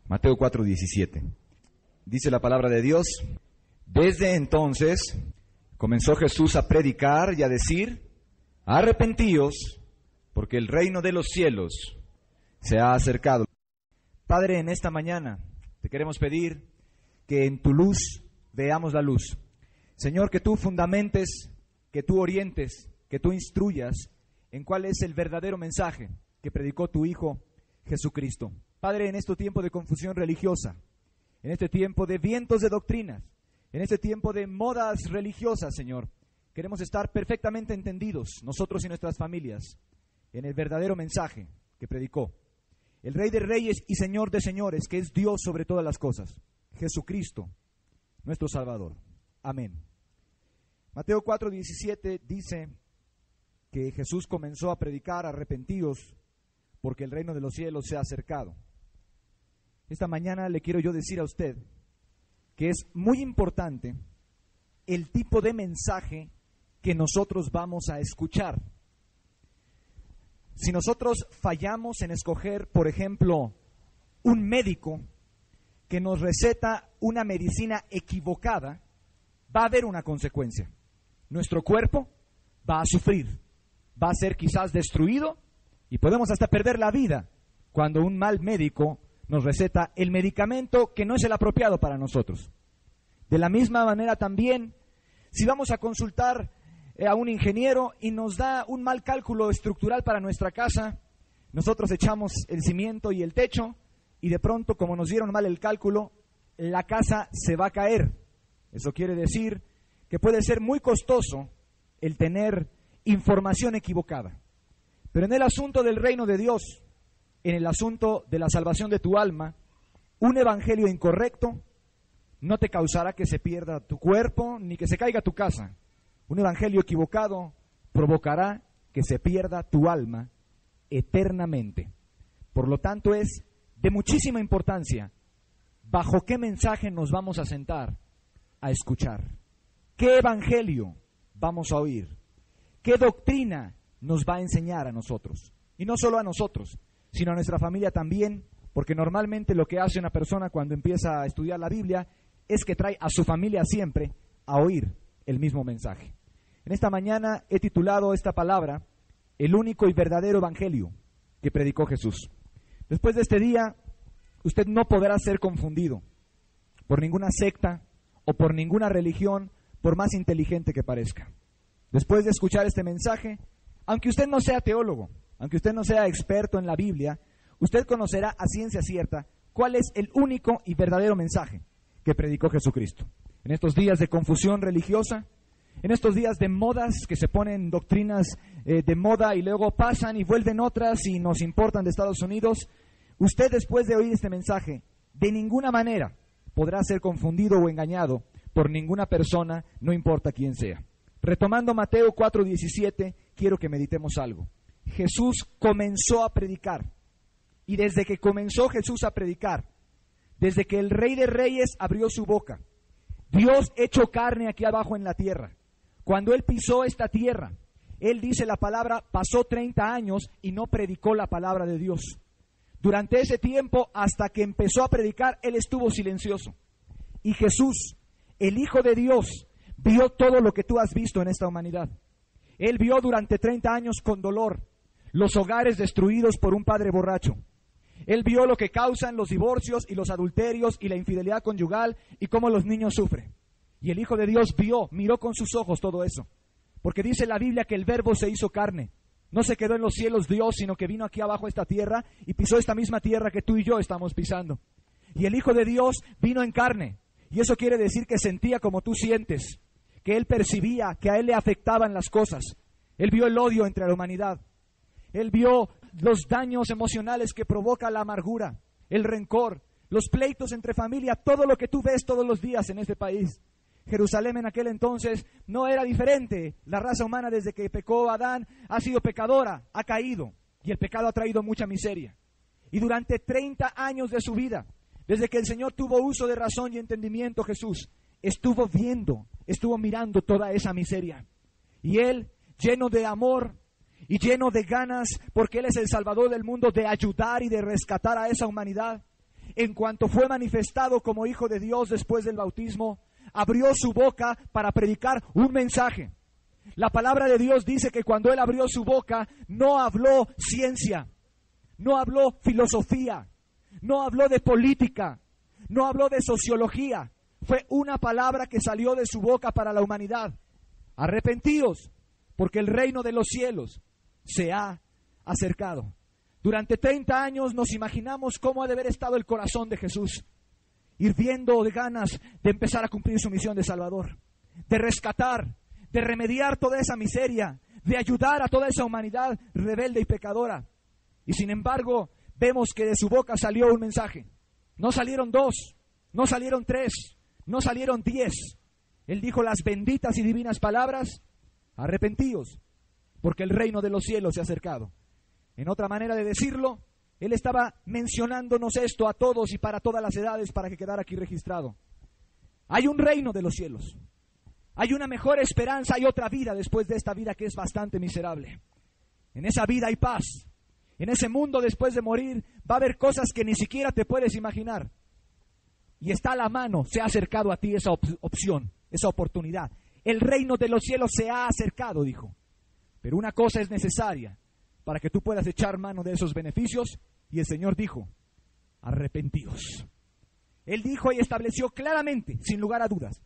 Mateo 4:17. Dice la palabra de Dios: desde entonces comenzó Jesús a predicar y a decir: arrepentíos, porque el reino de los cielos se ha acercado. Padre, en esta mañana te queremos pedir que en tu luz veamos la luz. Señor, que tú fundamentes, que tú orientes, que tú instruyas en cuál es el verdadero mensaje que predicó tu Hijo Jesucristo. Padre, en este tiempo de confusión religiosa, en este tiempo de vientos de doctrinas, en este tiempo de modas religiosas, Señor, queremos estar perfectamente entendidos, nosotros y nuestras familias, en el verdadero mensaje que predicó el Rey de Reyes y Señor de Señores, que es Dios sobre todas las cosas, Jesucristo, nuestro Salvador. Amén. Mateo 4:17 dice que Jesús comenzó a predicar: arrepentíos, porque el reino de los cielos se ha acercado. Esta mañana le quiero yo decir a usted que es muy importante el tipo de mensaje que nosotros vamos a escuchar. Si nosotros fallamos en escoger, por ejemplo, un médico que nos receta una medicina equivocada, va a haber una consecuencia. Nuestro cuerpo va a sufrir, va a ser quizás destruido y podemos hasta perder la vida cuando un mal médico nos receta el medicamento que no es el apropiado para nosotros. De la misma manera también, si vamos a consultar a un ingeniero y nos da un mal cálculo estructural para nuestra casa, nosotros echamos el cimiento y el techo y de pronto, como nos dieron mal el cálculo, la casa se va a caer. Eso quiere decir que puede ser muy costoso el tener información equivocada. Pero en el asunto del reino de Dios, en el asunto de la salvación de tu alma, un evangelio incorrecto no te causará que se pierda tu cuerpo ni que se caiga tu casa. Un evangelio equivocado provocará que se pierda tu alma eternamente. Por lo tanto, es de muchísima importancia bajo qué mensaje nos vamos a sentar a escuchar. ¿Qué evangelio vamos a oír? ¿Qué doctrina nos va a enseñar a nosotros? Y no solo a nosotros, sino a nuestra familia también, porque normalmente lo que hace una persona cuando empieza a estudiar la Biblia es que trae a su familia siempre a oír el mismo mensaje. En esta mañana he titulado esta palabra: el único y verdadero evangelio que predicó Jesús. Después de este día, usted no podrá ser confundido por ninguna secta o por ninguna religión, por más inteligente que parezca. Después de escuchar este mensaje, aunque usted no sea teólogo, aunque usted no sea experto en la Biblia, usted conocerá a ciencia cierta cuál es el único y verdadero mensaje que predicó Jesucristo. En estos días de confusión religiosa, en estos días de modas que se ponen doctrinas de moda y luego pasan y vuelven otras y nos importan de Estados Unidos, usted después de oír este mensaje, de ninguna manera podrá ser confundido o engañado por ninguna persona, no importa quién sea. Retomando Mateo 4:17, quiero que meditemos algo. Jesús comenzó a predicar, y desde que comenzó Jesús a predicar, desde que el Rey de Reyes abrió su boca, Dios hecho carne aquí abajo en la tierra, cuando Él pisó esta tierra, Él dice la palabra, pasó 30 años y no predicó la palabra de Dios. Durante ese tiempo, hasta que empezó a predicar, Él estuvo silencioso. Y Jesús, el Hijo de Dios, vio todo lo que tú has visto en esta humanidad. Él vio durante 30 años con dolor los hogares destruidos por un padre borracho. Él vio lo que causan los divorcios y los adulterios y la infidelidad conyugal y cómo los niños sufren. Y el Hijo de Dios miró con sus ojos todo eso. Porque dice la Biblia que el Verbo se hizo carne. No se quedó en los cielos Dios, sino que vino aquí abajo a esta tierra y pisó esta misma tierra que tú y yo estamos pisando. Y el Hijo de Dios vino en carne. Y eso quiere decir que sentía como tú sientes, que Él percibía, que a Él le afectaban las cosas. Él vio el odio entre la humanidad. Él vio los daños emocionales que provoca la amargura, el rencor, los pleitos entre familia, todo lo que tú ves todos los días en este país. Jerusalén en aquel entonces no era diferente. La raza humana desde que pecó Adán ha sido pecadora, ha caído, y el pecado ha traído mucha miseria. Y durante 30 años de su vida, desde que el Señor tuvo uso de razón y entendimiento, Jesús estuvo viendo, estuvo mirando toda esa miseria. Y Él, lleno de amor y lleno de ganas, porque Él es el Salvador del mundo, de ayudar y de rescatar a esa humanidad, en cuanto fue manifestado como Hijo de Dios después del bautismo, abrió su boca para predicar un mensaje. La palabra de Dios dice que cuando Él abrió su boca, no habló ciencia, no habló filosofía, no habló de política, no habló de sociología. Fue una palabra que salió de su boca para la humanidad. Arrepentíos, porque el reino de los cielos se ha acercado. Durante 30 años nos imaginamos cómo ha de haber estado el corazón de Jesús, hirviendo de ganas de empezar a cumplir su misión de Salvador, de rescatar, de remediar toda esa miseria, de ayudar a toda esa humanidad rebelde y pecadora. Y sin embargo, vemos que de su boca salió un mensaje. No salieron 2, no salieron 3, no salieron 10. Él dijo las benditas y divinas palabras: arrepentíos, porque el reino de los cielos se ha acercado. En otra manera de decirlo, Él estaba mencionándonos esto a todos y para todas las edades para que quedara aquí registrado. Hay un reino de los cielos. Hay una mejor esperanza, hay otra vida después de esta vida que es bastante miserable. En esa vida hay paz. En ese mundo después de morir va a haber cosas que ni siquiera te puedes imaginar. Y está a la mano, se ha acercado a ti esa opción, esa oportunidad. El reino de los cielos se ha acercado, dijo. Pero una cosa es necesaria para que tú puedas echar mano de esos beneficios. Y el Señor dijo: arrepentíos. Él dijo y estableció claramente, sin lugar a dudas,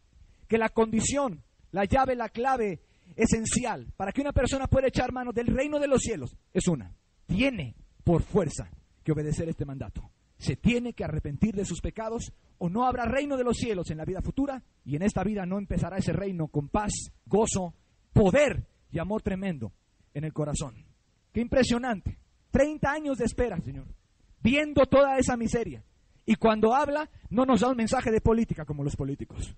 que la condición, la llave, la clave esencial para que una persona pueda echar mano del reino de los cielos es una: tiene por fuerza que obedecer este mandato. Se tiene que arrepentir de sus pecados o no habrá reino de los cielos en la vida futura, y en esta vida no empezará ese reino con paz, gozo, poder y amor tremendo en el corazón. ¡Qué impresionante! 30 años de espera, Señor, viendo toda esa miseria. Y cuando habla, no nos da un mensaje de política como los políticos.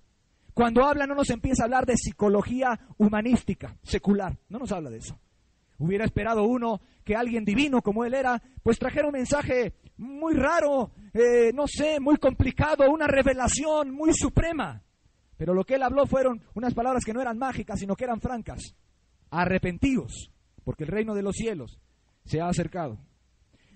Cuando habla, no nos empieza a hablar de psicología humanística, secular. No nos habla de eso. Hubiera esperado uno que alguien divino como Él era, pues trajera un mensaje muy raro, muy complicado, una revelación muy suprema. Pero lo que Él habló fueron unas palabras que no eran mágicas, sino que eran francas. Arrepentíos, porque el reino de los cielos se ha acercado.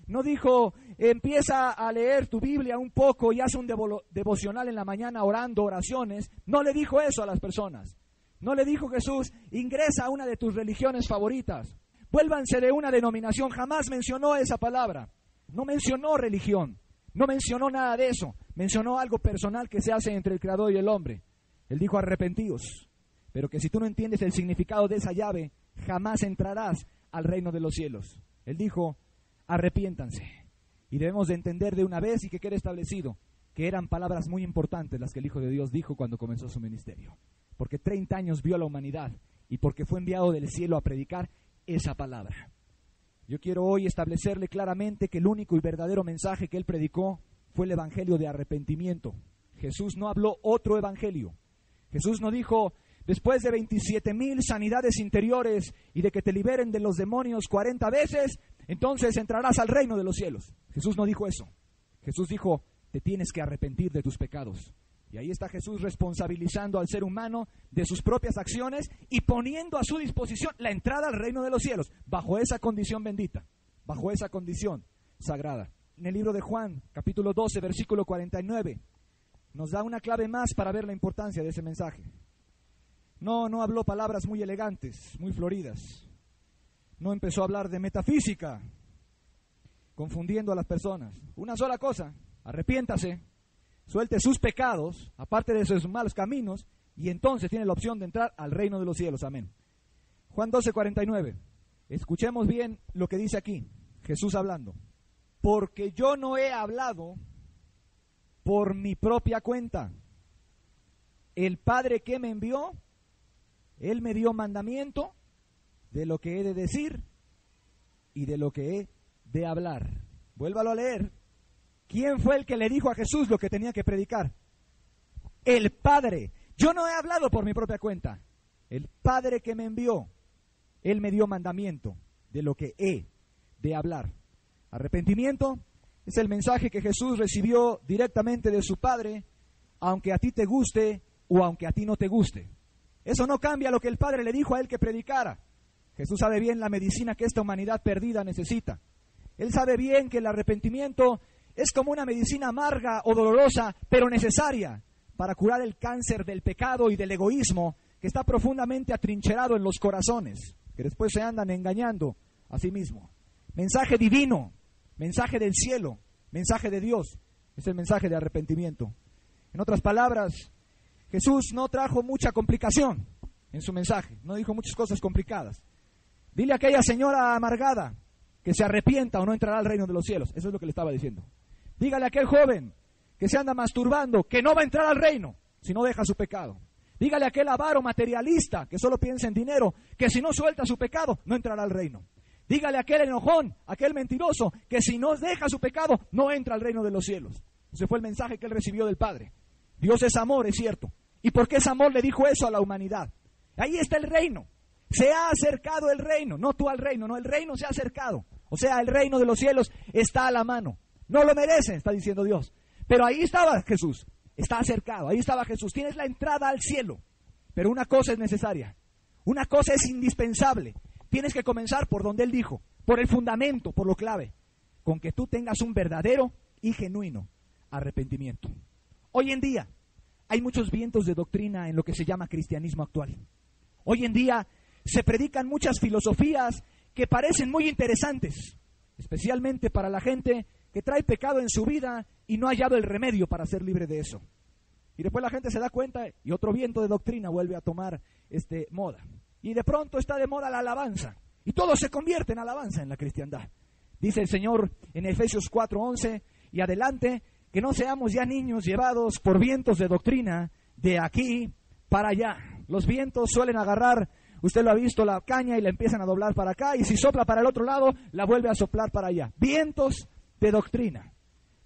No dijo: empieza a leer tu Biblia un poco y haz un devocional en la mañana orando oraciones. No le dijo eso a las personas. No le dijo Jesús: ingresa a una de tus religiones favoritas, vuélvanse de una denominación. Jamás mencionó esa palabra. No mencionó religión, no mencionó nada de eso. Mencionó algo personal que se hace entre el Creador y el hombre. Él dijo: arrepentíos, pero que si tú no entiendes el significado de esa llave, jamás entrarás al reino de los cielos. Él dijo: arrepiéntanse. Y debemos de entender de una vez y que quede establecido que eran palabras muy importantes las que el Hijo de Dios dijo cuando comenzó su ministerio. Porque 30 años vio a la humanidad y porque fue enviado del cielo a predicar esa palabra. Yo quiero hoy establecerle claramente que el único y verdadero mensaje que Él predicó fue el evangelio de arrepentimiento. Jesús no habló otro evangelio. Jesús no dijo: después de 27,000 sanidades interiores y de que te liberen de los demonios 40 veces, entonces entrarás al reino de los cielos. Jesús no dijo eso. Jesús dijo: te tienes que arrepentir de tus pecados. Y ahí está Jesús responsabilizando al ser humano de sus propias acciones y poniendo a su disposición la entrada al reino de los cielos, bajo esa condición bendita, bajo esa condición sagrada. En el libro de Juan, capítulo 12, versículo 49, nos da una clave más para ver la importancia de ese mensaje. No habló palabras muy elegantes, muy floridas. No empezó a hablar de metafísica, confundiendo a las personas. Una sola cosa: arrepiéntase, suelte sus pecados, aparte de sus malos caminos, y entonces tiene la opción de entrar al reino de los cielos. Amén. Juan 12, 49. Escuchemos bien lo que dice aquí, Jesús hablando. Porque yo no he hablado por mi propia cuenta. El Padre que me envió, Él me dio mandamiento de lo que he de decir y de lo que he de hablar. Vuélvalo a leer. ¿Quién fue el que le dijo a Jesús lo que tenía que predicar? El Padre. Yo no he hablado por mi propia cuenta. El Padre que me envió, Él me dio mandamiento de lo que he de hablar. Arrepentimiento es el mensaje que Jesús recibió directamente de su Padre, aunque a ti te guste o aunque a ti no te guste. Eso no cambia lo que el Padre le dijo a Él que predicara. Jesús sabe bien la medicina que esta humanidad perdida necesita. Él sabe bien que el arrepentimiento Es como una medicina amarga o dolorosa, pero necesaria para curar el cáncer del pecado y del egoísmo que está profundamente atrincherado en los corazones, que después se andan engañando a sí mismos. Mensaje divino, mensaje del cielo, mensaje de Dios, es el mensaje de arrepentimiento. En otras palabras, Jesús no trajo mucha complicación en su mensaje, no dijo muchas cosas complicadas. Dile a aquella señora amargada que se arrepienta o no entrará al reino de los cielos. Eso es lo que le estaba diciendo. Dígale a aquel joven que se anda masturbando que no va a entrar al reino si no deja su pecado. Dígale a aquel avaro materialista que solo piensa en dinero que si no suelta su pecado no entrará al reino. Dígale a aquel enojón, aquel mentiroso que si no deja su pecado no entra al reino de los cielos. Ese fue el mensaje que él recibió del Padre. Dios es amor, es cierto. ¿Y por qué es amor? Le dijo eso a la humanidad. Ahí está el reino. Se ha acercado el reino, no tú al reino, no, el reino se ha acercado. O sea, el reino de los cielos está a la mano. No lo merecen, está diciendo Dios. Pero ahí estaba Jesús, está acercado, ahí estaba Jesús. Tienes la entrada al cielo. Pero una cosa es necesaria, una cosa es indispensable. Tienes que comenzar por donde Él dijo, por el fundamento, por lo clave. Con que tú tengas un verdadero y genuino arrepentimiento. Hoy en día hay muchos vientos de doctrina en lo que se llama cristianismo actual. Hoy en día se predican muchas filosofías que parecen muy interesantes, especialmente para la gente que trae pecado en su vida y no ha hallado el remedio para ser libre de eso. Y después la gente se da cuenta y otro viento de doctrina vuelve a tomar moda. Y de pronto está de moda la alabanza. Y todo se convierte en alabanza en la cristiandad. Dice el Señor en Efesios 4:11 y adelante, que no seamos ya niños llevados por vientos de doctrina de aquí para allá. Los vientos suelen agarrar, usted lo ha visto, la caña y la empiezan a doblar para acá, y si sopla para el otro lado, la vuelve a soplar para allá. Vientos de doctrina.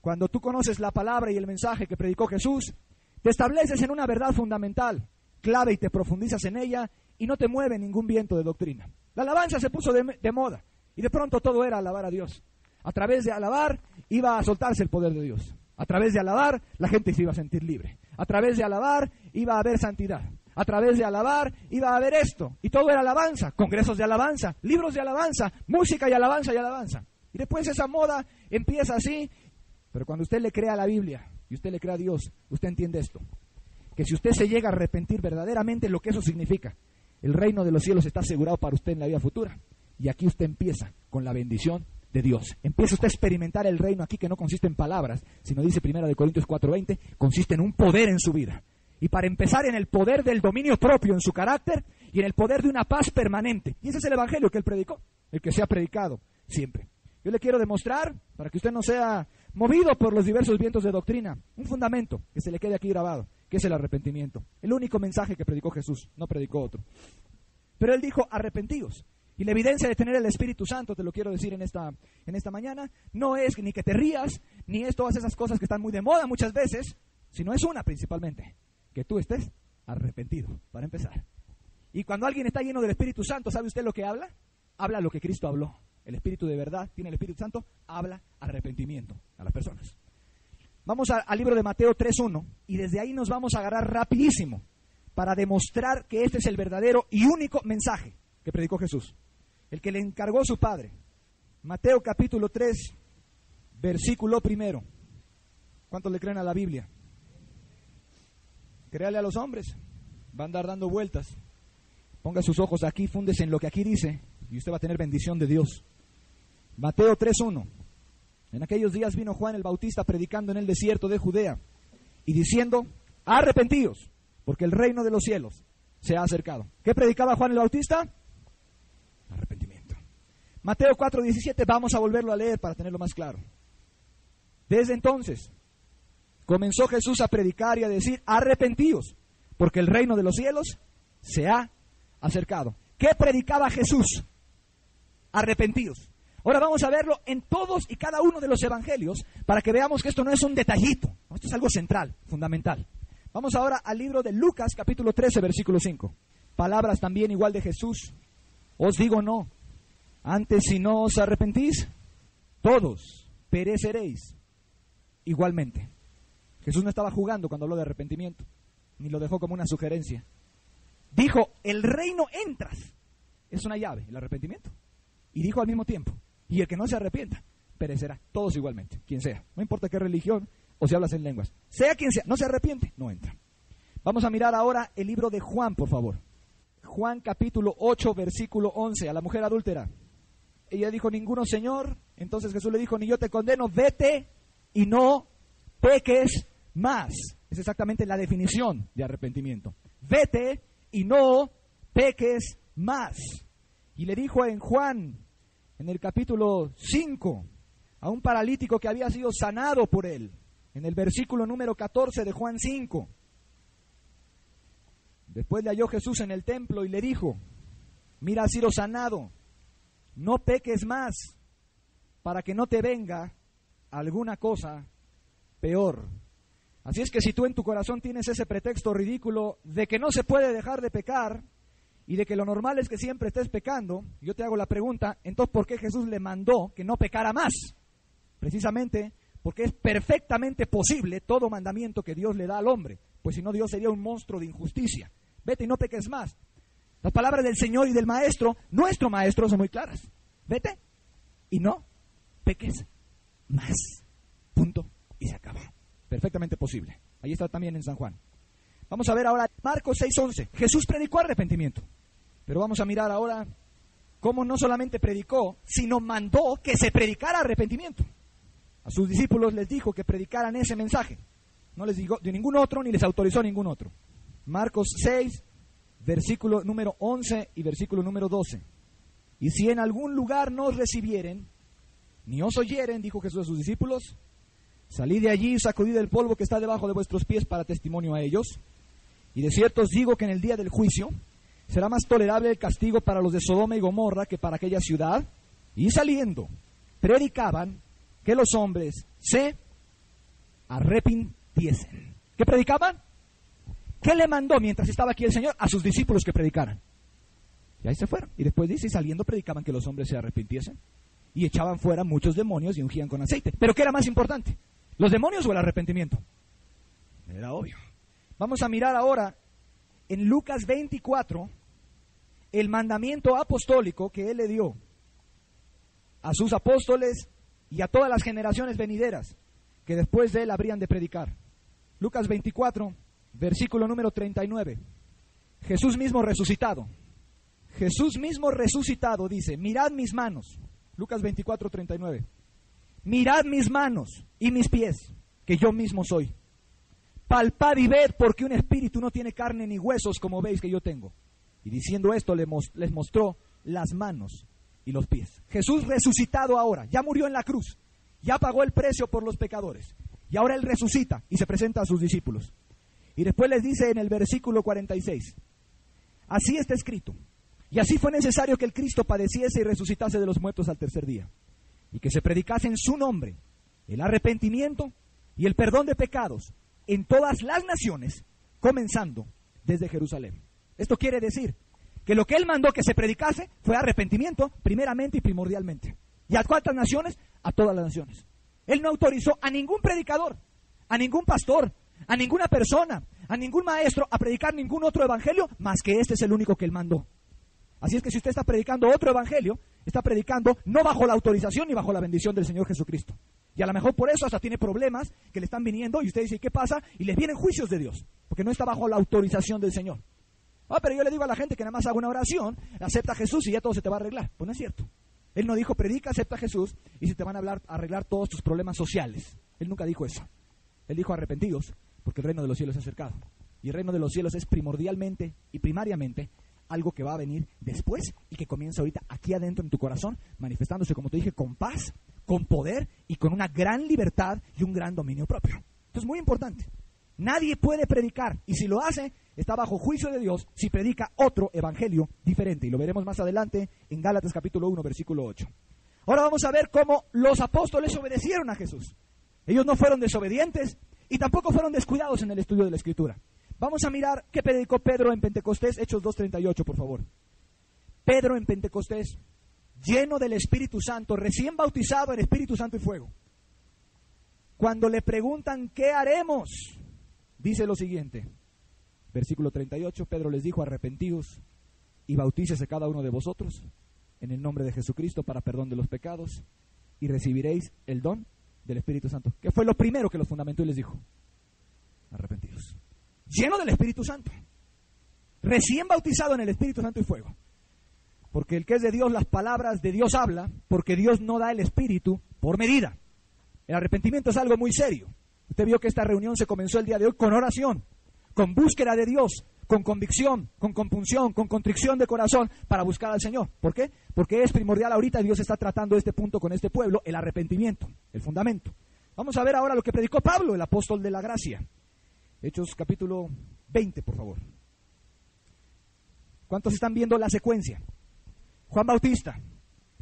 Cuando tú conoces la palabra y el mensaje que predicó Jesús, te estableces en una verdad fundamental, clave, y te profundizas en ella, y no te mueve ningún viento de doctrina. La alabanza se puso de moda, y de pronto todo era alabar a Dios. A través de alabar iba a soltarse el poder de Dios. A través de alabar la gente se iba a sentir libre. A través de alabar iba a haber santidad. A través de alabar iba a haber esto. Y todo era alabanza, congresos de alabanza, libros de alabanza, música y alabanza y alabanza. Y después esa moda empieza así. Pero cuando usted le crea a la Biblia y usted le crea a Dios, usted entiende esto. Que si usted se llega a arrepentir verdaderamente, lo que eso significa, el reino de los cielos está asegurado para usted en la vida futura. Y aquí usted empieza con la bendición de Dios. Empieza usted a experimentar el reino aquí, que no consiste en palabras, sino dice 1 Corintios 4:20, consiste en un poder en su vida. Y para empezar, en el poder del dominio propio en su carácter y en el poder de una paz permanente. Y ese es el evangelio que él predicó, el que se ha predicado siempre. Yo le quiero demostrar, para que usted no sea movido por los diversos vientos de doctrina, un fundamento que se le quede aquí grabado, que es el arrepentimiento. El único mensaje que predicó Jesús, no predicó otro. Pero él dijo, arrepentíos. Y la evidencia de tener el Espíritu Santo, te lo quiero decir en esta mañana, no es ni que te rías, ni es todas esas cosas que están muy de moda muchas veces, sino es una principalmente, que tú estés arrepentido, para empezar. Y cuando alguien está lleno del Espíritu Santo, ¿sabe usted lo que habla? Habla lo que Cristo habló. El Espíritu de verdad, tiene el Espíritu Santo, habla arrepentimiento a las personas. Vamos al libro de Mateo 3:1, y desde ahí nos vamos a agarrar rapidísimo para demostrar que este es el verdadero y único mensaje que predicó Jesús, el que le encargó su Padre. Mateo capítulo 3, versículo 1. ¿Cuántos le creen a la Biblia? Créale a los hombres, va a andar dando vueltas. Ponga sus ojos aquí, fúndese en lo que aquí dice, y usted va a tener bendición de Dios. Mateo 3:1. En aquellos días vino Juan el Bautista predicando en el desierto de Judea y diciendo, arrepentíos, porque el reino de los cielos se ha acercado. ¿Qué predicaba Juan el Bautista? Arrepentimiento. Mateo 4:17, vamos a volverlo a leer para tenerlo más claro. Desde entonces comenzó Jesús a predicar y a decir, arrepentíos, porque el reino de los cielos se ha acercado. ¿Qué predicaba Jesús? Arrepentíos. Ahora vamos a verlo en todos y cada uno de los evangelios para que veamos que esto no es un detallito, esto es algo central, fundamental. Vamos ahora al libro de Lucas, capítulo 13, versículo 5. Palabras también igual de Jesús. Os digo no, antes si no os arrepentís, todos pereceréis igualmente. Jesús no estaba jugando cuando habló de arrepentimiento, ni lo dejó como una sugerencia. Dijo, el reino entras. Es una llave, el arrepentimiento. Y dijo al mismo tiempo, y el que no se arrepienta, perecerá, todos igualmente, quien sea, no importa qué religión o si hablas en lenguas, sea quien sea, no se arrepiente, no entra. Vamos a mirar ahora el libro de Juan, por favor. Juan capítulo 8, versículo 11, a la mujer adúltera. Ella dijo, ninguno, Señor. Entonces Jesús le dijo, ni yo te condeno, vete y no peques más. Es exactamente la definición de arrepentimiento. Vete y no peques más. Y le dijo en Juan, en el capítulo 5, a un paralítico que había sido sanado por él, en el versículo número 14 de Juan 5. Después le halló Jesús en el templo y le dijo, mira, has sido sanado, no peques más, para que no te venga alguna cosa peor. Así es que si tú en tu corazón tienes ese pretexto ridículo de que no se puede dejar de pecar y de que lo normal es que siempre estés pecando, yo te hago la pregunta, entonces ¿por qué Jesús le mandó que no pecara más? Precisamente porque es perfectamente posible todo mandamiento que Dios le da al hombre, pues si no Dios sería un monstruo de injusticia. Vete y no peques más. Las palabras del Señor y del Maestro, nuestro Maestro, son muy claras. Vete y no peques más. Punto. Y se acabó. Perfectamente posible. Ahí está también en San Juan. Vamos a ver ahora Marcos 6:11. Jesús predicó arrepentimiento. Pero vamos a mirar ahora cómo no solamente predicó, sino mandó que se predicara arrepentimiento. A sus discípulos les dijo que predicaran ese mensaje. No les dijo de ningún otro, ni les autorizó ningún otro. Marcos 6, versículo número 11 y versículo número 12. Y si en algún lugar no os recibieren, ni os oyeren, dijo Jesús a sus discípulos, salid de allí y sacudid el polvo que está debajo de vuestros pies para testimonio a ellos. Y de cierto os digo que en el día del juicio será más tolerable el castigo para los de Sodoma y Gomorra que para aquella ciudad. Y saliendo, predicaban que los hombres se arrepintiesen. ¿Qué predicaban? ¿Qué le mandó mientras estaba aquí el Señor? A sus discípulos que predicaran. Y ahí se fueron. Y después dice, y saliendo predicaban que los hombres se arrepintiesen. Y echaban fuera muchos demonios y ungían con aceite. ¿Pero qué era más importante? ¿Los demonios o el arrepentimiento? Era obvio. Vamos a mirar ahora en Lucas 24 el mandamiento apostólico que Él le dio a sus apóstoles y a todas las generaciones venideras que después de Él habrían de predicar. Lucas 24, versículo número 39. Jesús mismo resucitado. Jesús mismo resucitado dice, mirad mis manos. Lucas 24, 39. Mirad mis manos y mis pies, que yo mismo soy. Palpad y ved, porque un espíritu no tiene carne ni huesos, como veis que yo tengo. Y diciendo esto les mostró las manos y los pies. Jesús resucitado ahora, ya murió en la cruz, ya pagó el precio por los pecadores. Y ahora Él resucita y se presenta a sus discípulos. Y después les dice en el versículo 46, así está escrito, y así fue necesario que el Cristo padeciese y resucitase de los muertos al tercer día, y que se predicase en su nombre el arrepentimiento y el perdón de pecados en todas las naciones, comenzando desde Jerusalén. Esto quiere decir que lo que Él mandó que se predicase fue arrepentimiento primeramente y primordialmente. ¿Y a cuántas naciones? A todas las naciones. Él no autorizó a ningún predicador, a ningún pastor, a ninguna persona, a ningún maestro a predicar ningún otro evangelio más que este es el único que Él mandó. Así es que si usted está predicando otro evangelio, está predicando no bajo la autorización ni bajo la bendición del Señor Jesucristo. Y a lo mejor por eso hasta tiene problemas que le están viniendo y usted dice, ¿qué pasa? Y les vienen juicios de Dios, porque no está bajo la autorización del Señor. Pero yo le digo a la gente que nada más haga una oración, acepta a Jesús y ya todo se te va a arreglar. Pues no es cierto. Él no dijo, predica, acepta a Jesús y se te van a arreglar todos tus problemas sociales. Él nunca dijo eso. Él dijo, arrepentidos, porque el reino de los cielos se ha acercado. Y el reino de los cielos es primordialmente y primariamente algo que va a venir después y que comienza ahorita aquí adentro en tu corazón, manifestándose, como te dije, con paz, con poder y con una gran libertad y un gran dominio propio. Esto es muy importante. Nadie puede predicar, y si lo hace, está bajo juicio de Dios si predica otro evangelio diferente. Y lo veremos más adelante en Gálatas capítulo 1, versículo 8. Ahora vamos a ver cómo los apóstoles obedecieron a Jesús. Ellos no fueron desobedientes y tampoco fueron descuidados en el estudio de la Escritura. Vamos a mirar qué predicó Pedro en Pentecostés, Hechos 2:38, por favor. Pedro en Pentecostés, lleno del Espíritu Santo, recién bautizado en Espíritu Santo y fuego. Cuando le preguntan, ¿qué haremos?, dice lo siguiente, versículo 38, Pedro les dijo, arrepentíos y bautícese cada uno de vosotros en el nombre de Jesucristo para perdón de los pecados, y recibiréis el don del Espíritu Santo. ¿Qué fue lo primero que los fundamentó y les dijo? Arrepentidos. Lleno del Espíritu Santo. Recién bautizado en el Espíritu Santo y fuego. Porque el que es de Dios, las palabras de Dios habla, porque Dios no da el Espíritu por medida. El arrepentimiento es algo muy serio. Usted vio que esta reunión se comenzó el día de hoy con oración, con búsqueda de Dios, con convicción, con compunción, con contrición de corazón para buscar al Señor. ¿Por qué? Porque es primordial ahorita, Dios está tratando este punto con este pueblo, el arrepentimiento, el fundamento. Vamos a ver ahora lo que predicó Pablo, el apóstol de la gracia. Hechos capítulo 20, por favor. ¿Cuántos están viendo la secuencia? Juan Bautista,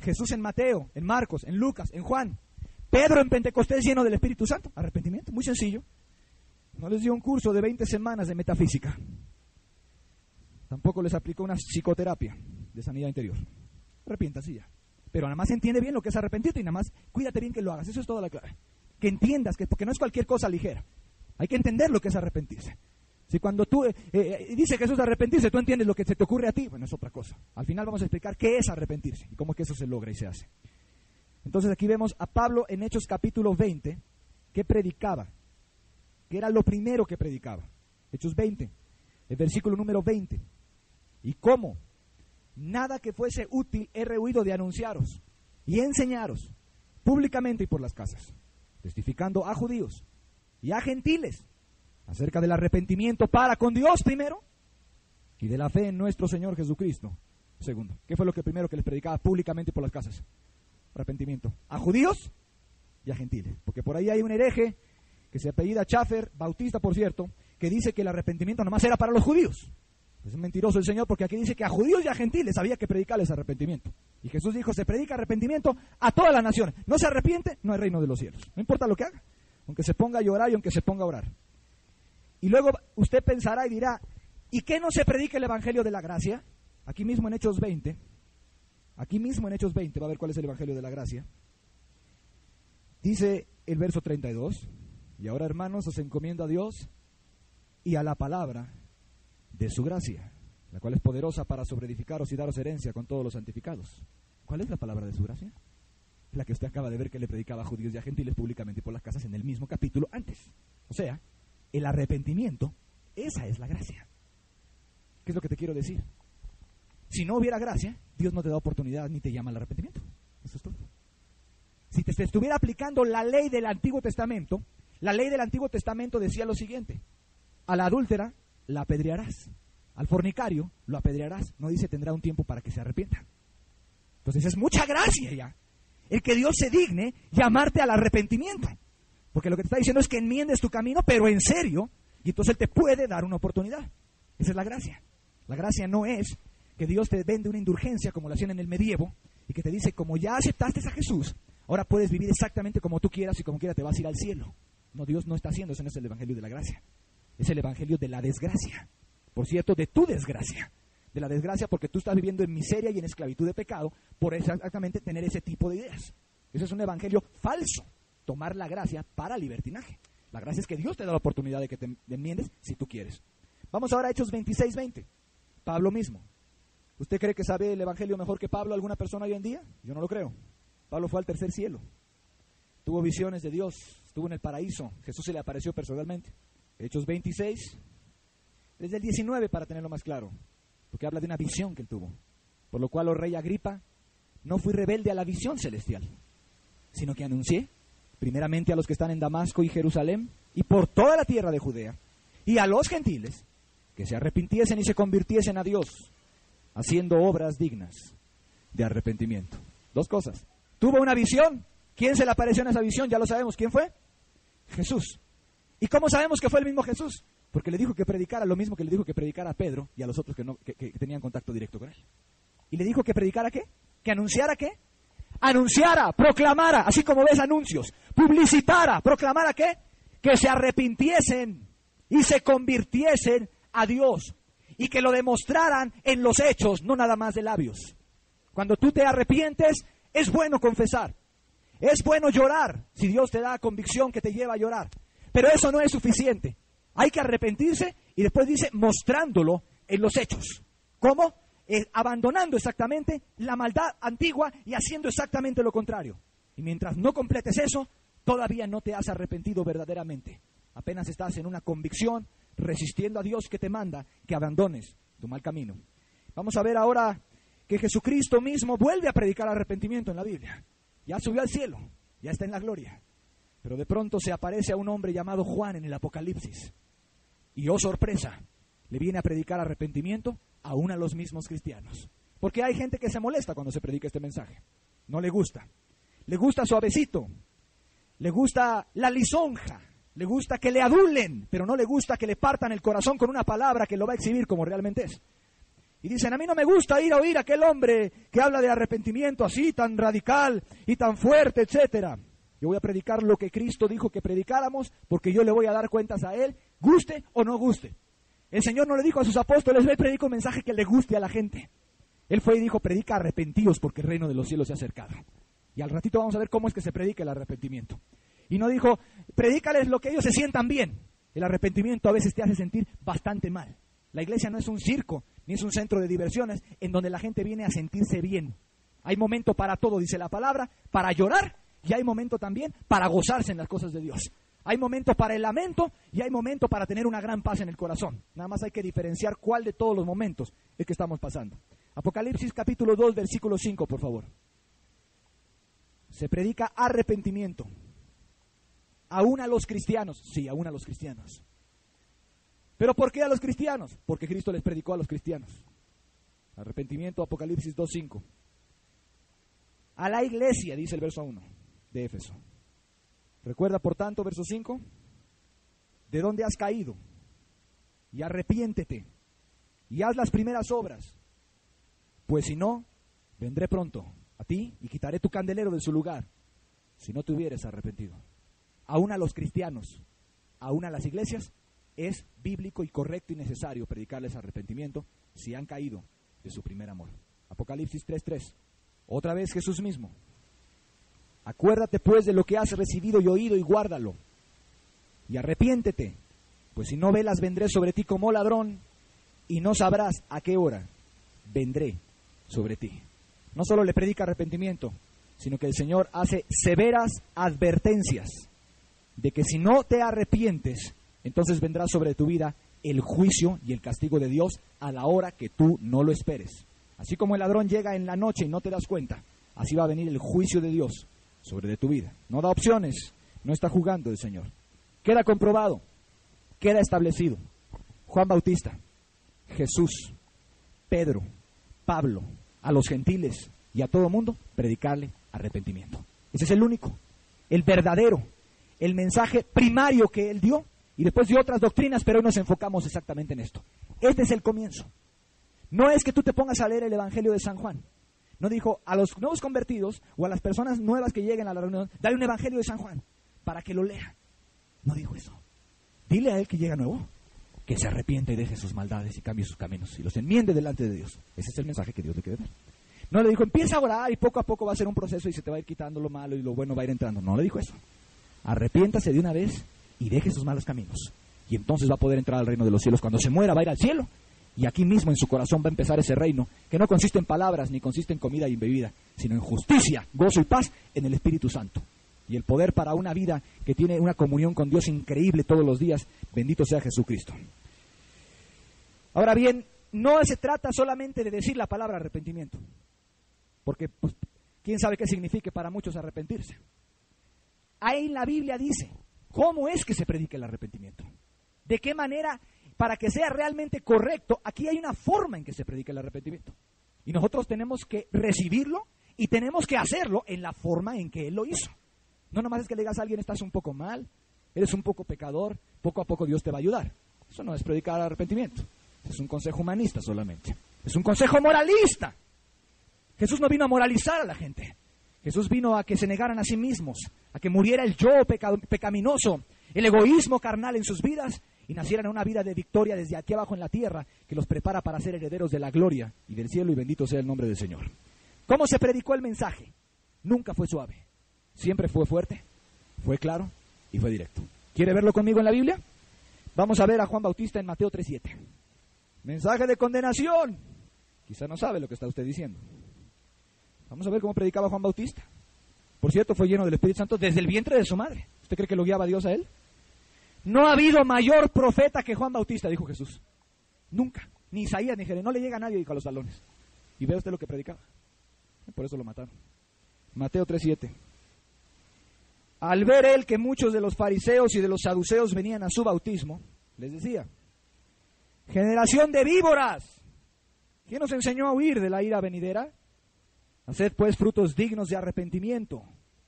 Jesús en Mateo, en Marcos, en Lucas, en Juan, Pedro en Pentecostés lleno del Espíritu Santo. Arrepentimiento, muy sencillo. No les dio un curso de 20 semanas de metafísica. Tampoco les aplicó una psicoterapia de sanidad interior. Arrepiéntase ya. Pero nada más entiende bien lo que es arrepentirte y nada más cuídate bien que lo hagas. Eso es toda la clave. Que entiendas, que porque no es cualquier cosa ligera. Hay que entender lo que es arrepentirse. Si cuando tú dice Jesús arrepentirse, tú entiendes lo que se te ocurre a ti, bueno, es otra cosa. Al final vamos a explicar qué es arrepentirse y cómo es que eso se logra y se hace. Entonces aquí vemos a Pablo en Hechos capítulo 20, que predicaba, que era lo primero que predicaba. Hechos 20, el versículo número 20. ¿Y cómo? Nada que fuese útil he rehuido de anunciaros y enseñaros públicamente y por las casas, testificando a judíos y a gentiles acerca del arrepentimiento para con Dios primero y de la fe en nuestro Señor Jesucristo segundo. ¿Qué fue lo que primero que les predicaba públicamente y por las casas? Arrepentimiento a judíos y a gentiles, porque por ahí hay un hereje que se apellida Schaffer, bautista por cierto, que dice que el arrepentimiento nomás era para los judíos. Es un mentiroso el Señor, porque aquí dice que a judíos y a gentiles había que predicarles arrepentimiento. Y Jesús dijo, se predica arrepentimiento a todas las naciones. No se arrepiente, no hay reino de los cielos. No importa lo que haga, aunque se ponga a llorar y aunque se ponga a orar. Y luego usted pensará y dirá, ¿y qué no se predica el Evangelio de la Gracia? Aquí mismo en Hechos 20, va a ver cuál es el Evangelio de la Gracia. Dice el verso 32, y ahora hermanos os encomiendo a Dios y a la palabra de su gracia, la cual es poderosa para sobreedificaros y daros herencia con todos los santificados. ¿Cuál es la palabra de su gracia? La que usted acaba de ver que le predicaba a judíos y a gentiles públicamente por las casas en el mismo capítulo antes. O sea, el arrepentimiento, esa es la gracia. ¿Qué es lo que te quiero decir? Si no hubiera gracia, Dios no te da oportunidad ni te llama al arrepentimiento. Eso es todo. Si te estuviera aplicando la ley del Antiguo Testamento, la ley del Antiguo Testamento decía lo siguiente: a la adúltera la apedrearás, al fornicario lo apedrearás, no dice tendrá un tiempo para que se arrepienta. Entonces es mucha gracia ya el que Dios se digne llamarte al arrepentimiento, porque lo que te está diciendo es que enmiendes tu camino, pero en serio, y entonces Él te puede dar una oportunidad. Esa es la gracia. La gracia no es que Dios te vende una indulgencia como lo hacían en el medievo y que te dice, como ya aceptaste a Jesús, ahora puedes vivir exactamente como tú quieras y como quiera te vas a ir al cielo. No, Dios no está haciendo eso, no es el Evangelio de la gracia. Es el Evangelio de la desgracia. Por cierto, de tu desgracia. De la desgracia porque tú estás viviendo en miseria y en esclavitud de pecado por exactamente tener ese tipo de ideas. Eso es un evangelio falso. Tomar la gracia para libertinaje. La gracia es que Dios te da la oportunidad de que te enmiendes si tú quieres. Vamos ahora a Hechos 26:20. Pablo mismo. ¿Usted cree que sabe el evangelio mejor que Pablo alguna persona hoy en día? Yo no lo creo. Pablo fue al tercer cielo. Tuvo visiones de Dios. Estuvo en el paraíso. Jesús se le apareció personalmente. Hechos 26, desde el 19 para tenerlo más claro, porque habla de una visión que él tuvo. Por lo cual, oh rey Agripa, no fui rebelde a la visión celestial, sino que anuncié primeramente a los que están en Damasco y Jerusalén y por toda la tierra de Judea y a los gentiles que se arrepintiesen y se convirtiesen a Dios, haciendo obras dignas de arrepentimiento. Dos cosas. Tuvo una visión. ¿Quién se le apareció en esa visión? Ya lo sabemos. ¿Quién fue? Jesús. ¿Y cómo sabemos que fue el mismo Jesús? Porque le dijo que predicara lo mismo que le dijo que predicara a Pedro y a los otros que tenían contacto directo con él. ¿Y le dijo que predicara qué? ¿Que anunciara qué? Anunciara, proclamara, así como ves anuncios, publicitara, proclamara qué? Que se arrepintiesen y se convirtiesen a Dios y que lo demostraran en los hechos, no nada más de labios. Cuando tú te arrepientes, es bueno confesar, es bueno llorar, si Dios te da convicción que te lleva a llorar. Pero eso no es suficiente. Hay que arrepentirse y después dice mostrándolo en los hechos. ¿Cómo? Abandonando exactamente la maldad antigua y haciendo exactamente lo contrario. Y mientras no completes eso, todavía no te has arrepentido verdaderamente. Apenas estás en una convicción, resistiendo a Dios que te manda que abandones tu mal camino. Vamos a ver ahora que Jesucristo mismo vuelve a predicar arrepentimiento en la Biblia. Ya subió al cielo, ya está en la gloria. Pero de pronto se aparece a un hombre llamado Juan en el Apocalipsis. Y oh sorpresa, le viene a predicar arrepentimiento aún a los mismos cristianos. Porque hay gente que se molesta cuando se predica este mensaje. No le gusta. Le gusta suavecito. Le gusta la lisonja. Le gusta que le adulen, pero no le gusta que le partan el corazón con una palabra que lo va a exhibir como realmente es. Y dicen, a mí no me gusta ir a oír a aquel hombre que habla de arrepentimiento así, tan radical y tan fuerte, etcétera. Yo voy a predicar lo que Cristo dijo que predicáramos, porque yo le voy a dar cuentas a Él, guste o no guste. El Señor no le dijo a sus apóstoles, ve, predica un mensaje que le guste a la gente. Él fue y dijo, predica arrepentidos porque el reino de los cielos se ha acercado. Y al ratito vamos a ver cómo es que se predica el arrepentimiento. Y no dijo, predícales lo que ellos se sientan bien. El arrepentimiento a veces te hace sentir bastante mal. La iglesia no es un circo, ni es un centro de diversiones en donde la gente viene a sentirse bien. Hay momento para todo, dice la palabra, para llorar, y hay momento también para gozarse en las cosas de Dios. Hay momento para el lamento y hay momento para tener una gran paz en el corazón. Nada más hay que diferenciar cuál de todos los momentos es que estamos pasando. Apocalipsis capítulo 2, versículo 5, por favor. Se predica arrepentimiento. Aún a los cristianos. Sí, aún a los cristianos. ¿Pero por qué a los cristianos? Porque Cristo les predicó a los cristianos. Arrepentimiento, Apocalipsis 2:5. A la iglesia, dice el verso 1 de Éfeso. Recuerda, por tanto, verso 5, de dónde has caído, y arrepiéntete, y haz las primeras obras, pues si no, vendré pronto a ti y quitaré tu candelero de su lugar, si no te hubieres arrepentido. Aún a los cristianos, aún a las iglesias, es bíblico y correcto y necesario predicarles arrepentimiento si han caído de su primer amor. Apocalipsis 3:3. Otra vez Jesús mismo. Acuérdate pues de lo que has recibido y oído y guárdalo. Y arrepiéntete, pues si no velas vendré sobre ti como ladrón y no sabrás a qué hora vendré sobre ti. No solo le predica arrepentimiento, sino que el Señor hace severas advertencias de que si no te arrepientes, entonces vendrá sobre tu vida el juicio y el castigo de Dios a la hora que tú no lo esperes. Así como el ladrón llega en la noche y no te das cuenta, así va a venir el juicio de Dios sobre de tu vida. No da opciones, no está jugando el Señor. Queda comprobado, queda establecido. Juan Bautista, Jesús, Pedro, Pablo, a los gentiles y a todo mundo, predicarle arrepentimiento. Ese es el único, el verdadero, el mensaje primario que él dio, y después dio otras doctrinas, pero hoy nos enfocamos exactamente en esto. Este es el comienzo. No es que tú te pongas a leer el Evangelio de San Juan. No dijo a los nuevos convertidos o a las personas nuevas que lleguen a la reunión, dale un Evangelio de San Juan para que lo lea. No dijo eso. Dile a él que llega nuevo, que se arrepiente y deje sus maldades y cambie sus caminos y los enmiende delante de Dios. Ese es el mensaje que Dios le quiere dar. No le dijo, empieza a orar y poco a poco va a ser un proceso y se te va a ir quitando lo malo y lo bueno va a ir entrando. No le dijo eso. Arrepiéntase de una vez y deje sus malos caminos. Y entonces va a poder entrar al reino de los cielos. Cuando se muera va a ir al cielo. Y aquí mismo en su corazón va a empezar ese reino, que no consiste en palabras, ni consiste en comida y en bebida, sino en justicia, gozo y paz en el Espíritu Santo. Y el poder para una vida que tiene una comunión con Dios increíble todos los días. Bendito sea Jesucristo. Ahora bien, no se trata solamente de decir la palabra arrepentimiento, porque pues, quién sabe qué significa para muchos arrepentirse. Ahí en la Biblia dice, ¿cómo es que se predica el arrepentimiento? ¿De qué manera? Para que sea realmente correcto, aquí hay una forma en que se predica el arrepentimiento. Y nosotros tenemos que recibirlo y tenemos que hacerlo en la forma en que Él lo hizo. No nomás es que le digas a alguien, estás un poco mal, eres un poco pecador, poco a poco Dios te va a ayudar. Eso no es predicar arrepentimiento. Es un consejo humanista solamente. Es un consejo moralista. Jesús no vino a moralizar a la gente. Jesús vino a que se negaran a sí mismos, a que muriera el yo pecaminoso, el egoísmo carnal en sus vidas, y nacieran una vida de victoria desde aquí abajo en la tierra, que los prepara para ser herederos de la gloria y del cielo, y bendito sea el nombre del Señor. ¿Cómo se predicó el mensaje? Nunca fue suave, siempre fue fuerte, fue claro y fue directo. ¿Quiere verlo conmigo en la Biblia? Vamos a ver a Juan Bautista en Mateo 3:7. Mensaje de condenación. Quizá no sabe lo que está usted diciendo. Vamos a ver cómo predicaba Juan Bautista. Por cierto, fue lleno del Espíritu Santo desde el vientre de su madre. ¿Usted cree que lo guiaba Dios a él? No ha habido mayor profeta que Juan Bautista, dijo Jesús. Nunca. Ni Isaías ni Jeremías. No le llega a nadie, dijo, a los talones. Y vea usted lo que predicaba. Por eso lo mataron. Mateo 3:7. Al ver él que muchos de los fariseos y de los saduceos venían a su bautismo, les decía: generación de víboras, ¿quién nos enseñó a huir de la ira venidera? Haced pues frutos dignos de arrepentimiento.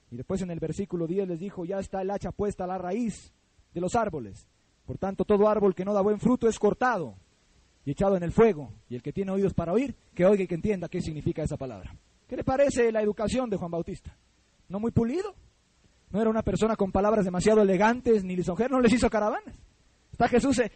Y después en el versículo 10 les dijo: ya está el hacha puesta a la raíz de los árboles. Por tanto, todo árbol que no da buen fruto es cortado y echado en el fuego. Y el que tiene oídos para oír, que oiga y que entienda qué significa esa palabra. ¿Qué le parece la educación de Juan Bautista? ¿No muy pulido? No era una persona con palabras demasiado elegantes ni lisonjeras, no les hizo caravanas.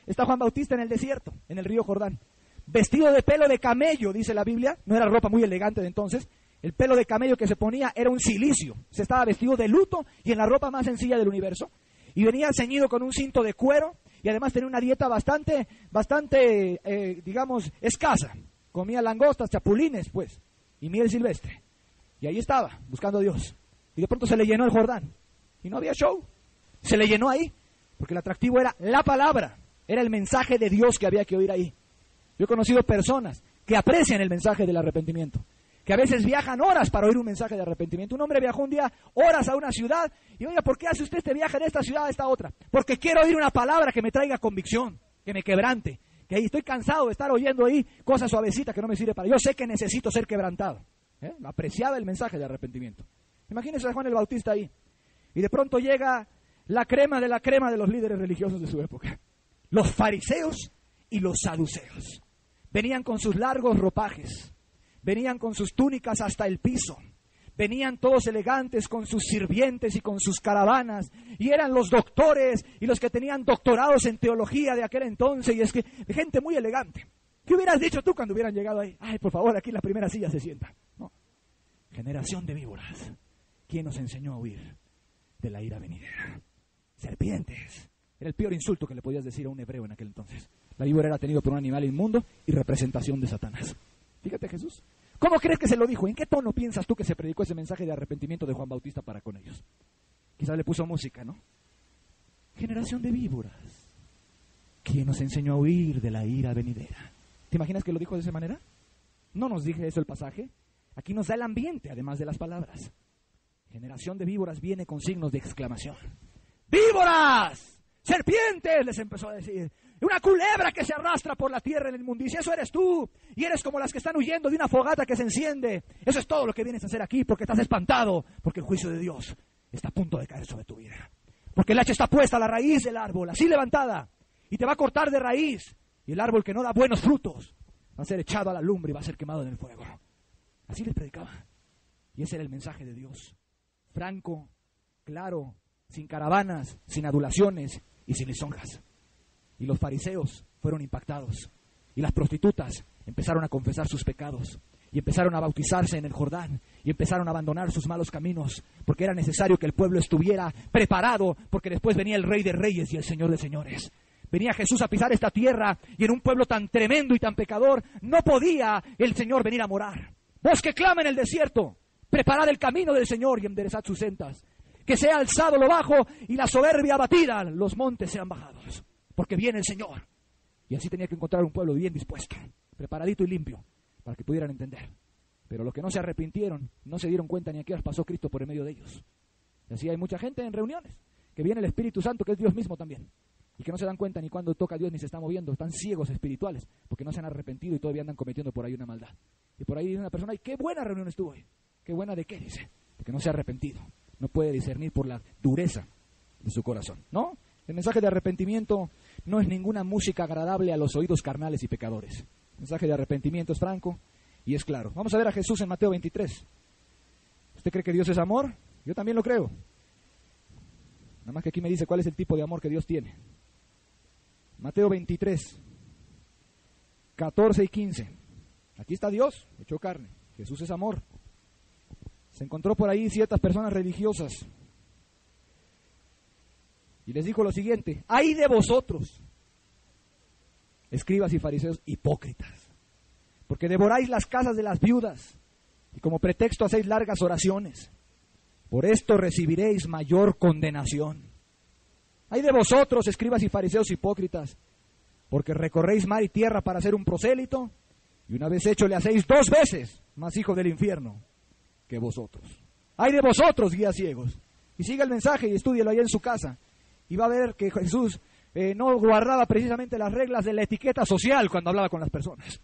Está Juan Bautista en el desierto, en el río Jordán, vestido de pelo de camello, dice la Biblia. No era ropa muy elegante de entonces. El pelo de camello que se ponía era un cilicio. Se estaba vestido de luto y en la ropa más sencilla del universo. Y venía ceñido con un cinto de cuero y además tenía una dieta bastante, digamos, escasa. Comía langostas, chapulines, pues, y miel silvestre. Y ahí estaba, buscando a Dios. Y de pronto se le llenó el Jordán. Y no había show. Se le llenó ahí. Porque el atractivo era la palabra. Era el mensaje de Dios que había que oír ahí. Yo he conocido personas que aprecian el mensaje del arrepentimiento, que a veces viajan horas para oír un mensaje de arrepentimiento. Un hombre viajó un día horas a una ciudad y oiga, ¿por qué hace usted este viaje de esta ciudad a esta otra? Porque quiero oír una palabra que me traiga convicción, que me quebrante, que ahí estoy cansado de estar oyendo ahí cosas suavecitas que no me sirve para. Yo sé que necesito ser quebrantado. Apreciaba el mensaje de arrepentimiento. Imagínense a Juan el Bautista ahí. Y de pronto llega la crema de los líderes religiosos de su época. Los fariseos y los saduceos. Venían con sus largos ropajes. Venían con sus túnicas hasta el piso. Venían todos elegantes con sus sirvientes y con sus caravanas. Y eran los doctores y los que tenían doctorados en teología de aquel entonces. Y es que gente muy elegante. ¿Qué hubieras dicho tú cuando hubieran llegado ahí? Ay, por favor, aquí en la primera silla se sienta. No. Generación de víboras. ¿Quién nos enseñó a huir de la ira venidera? Serpientes. Era el peor insulto que le podías decir a un hebreo en aquel entonces. La víbora era tenido por un animal inmundo y representación de Satanás. Fíjate, Jesús. ¿Cómo crees que se lo dijo? ¿En qué tono piensas tú que se predicó ese mensaje de arrepentimiento de Juan Bautista para con ellos? Quizás le puso música, ¿no? Generación de víboras. ¿Quién nos enseñó a huir de la ira venidera? ¿Te imaginas que lo dijo de esa manera? No nos dije eso el pasaje. Aquí nos da el ambiente, además de las palabras. Generación de víboras viene con signos de exclamación. ¡Víboras! ¡Serpientes! Les empezó a decir. Una culebra que se arrastra por la tierra en la inmundicia. Eso eres tú. Y eres como las que están huyendo de una fogata que se enciende. Eso es todo lo que vienes a hacer aquí porque estás espantado. Porque el juicio de Dios está a punto de caer sobre tu vida. Porque el hacha está puesta a la raíz del árbol, así levantada. Y te va a cortar de raíz. Y el árbol que no da buenos frutos va a ser echado a la lumbre y va a ser quemado en el fuego. Así les predicaba. Y ese era el mensaje de Dios. Franco, claro, sin caravanas, sin adulaciones y sin lisonjas. Y los fariseos fueron impactados. Y las prostitutas empezaron a confesar sus pecados. Y empezaron a bautizarse en el Jordán. Y empezaron a abandonar sus malos caminos. Porque era necesario que el pueblo estuviera preparado. Porque después venía el Rey de Reyes y el Señor de Señores. Venía Jesús a pisar esta tierra. Y en un pueblo tan tremendo y tan pecador, no podía el Señor venir a morar. Vos que clama en el desierto, preparad el camino del Señor y enderezad sus sendas. Que sea alzado lo bajo y la soberbia abatida, los montes sean bajados. Porque viene el Señor. Y así tenía que encontrar un pueblo bien dispuesto, preparadito y limpio, para que pudieran entender. Pero los que no se arrepintieron, no se dieron cuenta ni a qué horas pasó Cristo por en medio de ellos. Y así hay mucha gente en reuniones, que viene el Espíritu Santo, que es Dios mismo también. Y que no se dan cuenta ni cuando toca a Dios ni se está moviendo. Están ciegos espirituales, porque no se han arrepentido y todavía andan cometiendo por ahí una maldad. Y por ahí dice una persona, ¡ay, qué buena reunión estuvo hoy! ¿Qué buena de qué? Dice, porque no se ha arrepentido. No puede discernir por la dureza de su corazón, ¿no? El mensaje de arrepentimiento no es ninguna música agradable a los oídos carnales y pecadores. El mensaje de arrepentimiento es franco y es claro. Vamos a ver a Jesús en Mateo 23. ¿Usted cree que Dios es amor? Yo también lo creo. Nada más que aquí me dice cuál es el tipo de amor que Dios tiene. Mateo 23, 14 y 15. Aquí está Dios, hecho carne. Jesús es amor. Se encontró por ahí ciertas personas religiosas y les dijo lo siguiente: ¡ay de vosotros, escribas y fariseos hipócritas! Porque devoráis las casas de las viudas y como pretexto hacéis largas oraciones. Por esto recibiréis mayor condenación. Ay de vosotros, escribas y fariseos hipócritas, porque recorréis mar y tierra para hacer un prosélito, y una vez hecho le hacéis 2 veces más hijo del infierno que vosotros. Ay de vosotros, guías ciegos. Y siga el mensaje y estúdielo allá en su casa, y va a ver que Jesús no guardaba precisamente las reglas de la etiqueta social cuando hablaba con las personas.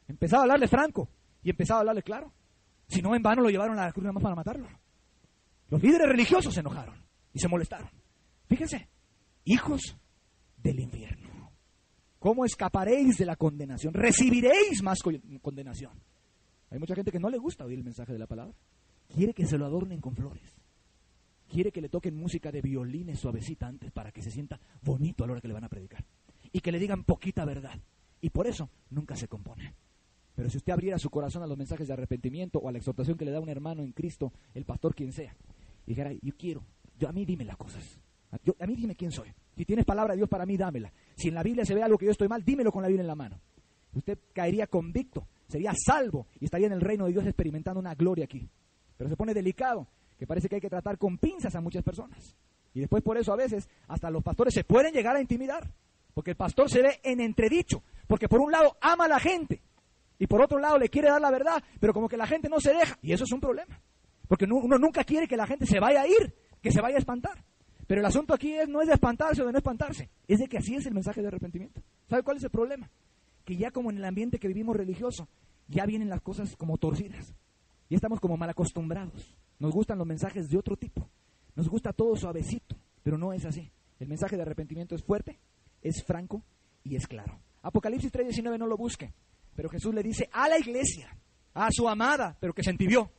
Empezaba a hablarle franco, y empezaba a hablarle claro. Si no, en vano lo llevaron a la cruz nada más para matarlo. Los líderes religiosos se enojaron y se molestaron. Fíjense, hijos del infierno, ¿cómo escaparéis de la condenación? Recibiréis más condenación. Hay mucha gente que no le gusta oír el mensaje de la palabra. Quiere que se lo adornen con flores. Quiere que le toquen música de violines suavecita antes para que se sienta bonito a la hora que le van a predicar. Y que le digan poquita verdad. Y por eso nunca se compone. Pero si usted abriera su corazón a los mensajes de arrepentimiento o a la exhortación que le da un hermano en Cristo, el pastor quien sea, y dijera, a mí dime las cosas. A mí dime quién soy. Si tienes palabra de Dios para mí, dámela. Si en la Biblia se ve algo que yo estoy mal, dímelo con la Biblia en la mano. Usted caería convicto, sería salvo y estaría en el reino de Dios experimentando una gloria aquí. Pero se pone delicado, que parece que hay que tratar con pinzas a muchas personas. Y después por eso a veces hasta los pastores se pueden llegar a intimidar. Porque el pastor se ve en entredicho. Porque por un lado ama a la gente y por otro lado le quiere dar la verdad, pero como que la gente no se deja. Y eso es un problema. Porque uno nunca quiere que la gente se vaya a ir, que se vaya a espantar. Pero el asunto aquí no es de espantarse o de no espantarse, es de que así es el mensaje de arrepentimiento. ¿Sabe cuál es el problema? Que ya como en el ambiente que vivimos religioso, ya vienen las cosas como torcidas. Ya estamos como mal acostumbrados. Nos gustan los mensajes de otro tipo. Nos gusta todo suavecito, pero no es así. El mensaje de arrepentimiento es fuerte, es franco y es claro. Apocalipsis 3:19 no lo busque, pero Jesús le dice a la iglesia, a su amada, pero que se entibió,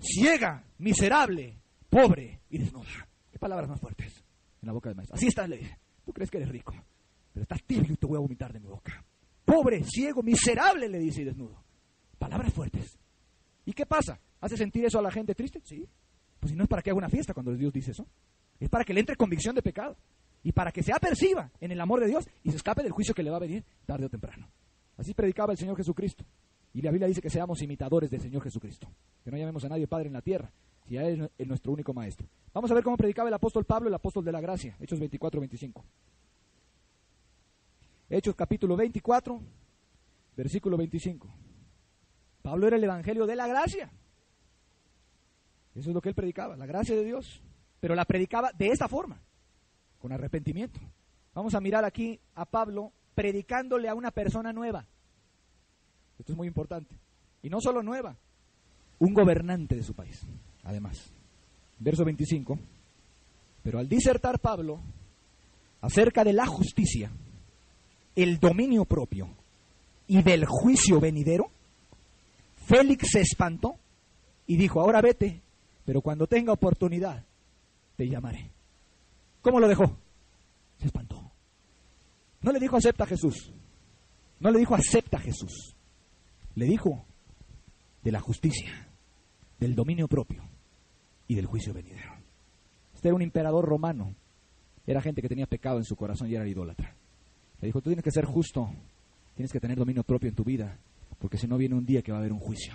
ciega, miserable, pobre y desnuda. ¿Qué palabras más fuertes en la boca del maestro? Así está, le dice. Tú crees que eres rico, pero estás tibio y te voy a vomitar de mi boca. Pobre, ciego, miserable, le dice, y desnudo. Palabras fuertes. ¿Y qué pasa? ¿Hace sentir eso a la gente triste? Sí. Pues si no es para que haga una fiesta cuando Dios dice eso. Es para que le entre convicción de pecado. Y para que se aperciba en el amor de Dios y se escape del juicio que le va a venir tarde o temprano. Así predicaba el Señor Jesucristo. Y la Biblia dice que seamos imitadores del Señor Jesucristo. Que no llamemos a nadie Padre en la tierra, si a Él es nuestro único Maestro. Vamos a ver cómo predicaba el apóstol Pablo, el apóstol de la gracia. Hechos 24-25. Hechos capítulo 24, versículo 25. Pablo era el evangelio de la gracia. Eso es lo que él predicaba, la gracia de Dios. Pero la predicaba de esta forma, con arrepentimiento. Vamos a mirar aquí a Pablo predicándole a una persona nueva. Esto es muy importante. Y no solo nueva, un gobernante de su país, además. Verso 25. Pero al disertar Pablo acerca de la justicia, el dominio propio y del juicio venidero, Félix se espantó y dijo, ahora vete, pero cuando tenga oportunidad te llamaré. ¿Cómo lo dejó? Se espantó. No le dijo acepta a Jesús. No le dijo acepta a Jesús. Le dijo de la justicia, del dominio propio y del juicio venidero. Este era un emperador romano. Era gente que tenía pecado en su corazón y era idólatra. Le dijo, tú tienes que ser justo, tienes que tener dominio propio en tu vida, porque si no viene un día que va a haber un juicio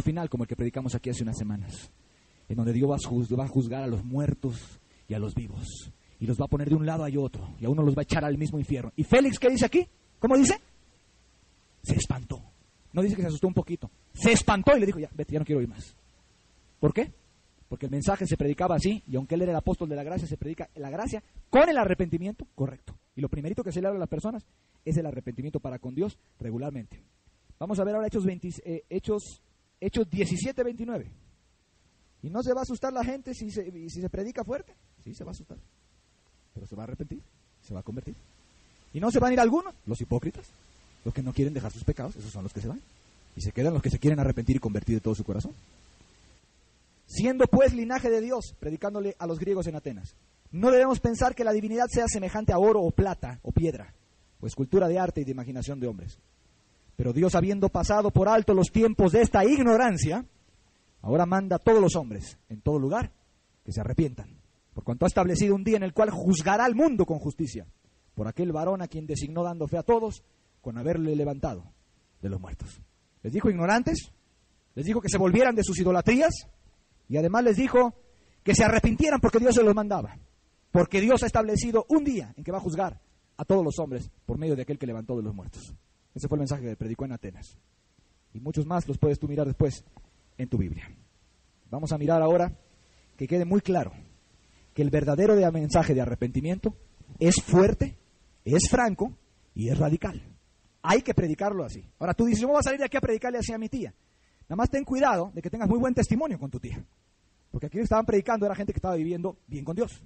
final como el que predicamos aquí hace unas semanas, en donde Dios va a juzgar a los muertos y a los vivos, y los va a poner de un lado y otro, y a uno los va a echar al mismo infierno. ¿Y Félix qué dice aquí? ¿Cómo dice? Se espantó. No dice que se asustó un poquito, se espantó y le dijo, ya, vete, ya no quiero oír más. ¿Por qué? Porque el mensaje se predicaba así, y aunque él era el apóstol de la gracia, se predica la gracia con el arrepentimiento correcto. Y lo primerito que se le habla a las personas es el arrepentimiento para con Dios regularmente. Vamos a ver ahora Hechos 17:29. ¿Y no se va a asustar la gente si se predica fuerte? Sí, se va a asustar. Pero se va a arrepentir, se va a convertir. ¿Y no se van a ir algunos? Los hipócritas, los que no quieren dejar sus pecados, esos son los que se van. Y se quedan los que se quieren arrepentir y convertir de todo su corazón. Siendo pues linaje de Dios, predicándole a los griegos en Atenas, no debemos pensar que la divinidad sea semejante a oro o plata o piedra, o escultura de arte y de imaginación de hombres. Pero Dios, habiendo pasado por alto los tiempos de esta ignorancia, ahora manda a todos los hombres, en todo lugar, que se arrepientan, por cuanto ha establecido un día en el cual juzgará al mundo con justicia, por aquel varón a quien designó dando fe a todos, con haberle levantado de los muertos. ¿Les dijo ignorantes? ¿Les dijo que se volvieran de sus idolatrías? Y además les dijo que se arrepintieran porque Dios se los mandaba. Porque Dios ha establecido un día en que va a juzgar a todos los hombres por medio de aquel que levantó de los muertos. Ese fue el mensaje que predicó en Atenas. Y muchos más los puedes tú mirar después en tu Biblia. Vamos a mirar ahora que quede muy claro que el verdadero mensaje de arrepentimiento es fuerte, es franco y es radical. Hay que predicarlo así. Ahora tú dices, yo me voy a salir de aquí a predicarle así a mi tía. Nada más ten cuidado de que tengas muy buen testimonio con tu tía. Porque aquí estaban predicando era gente que estaba viviendo bien con Dios.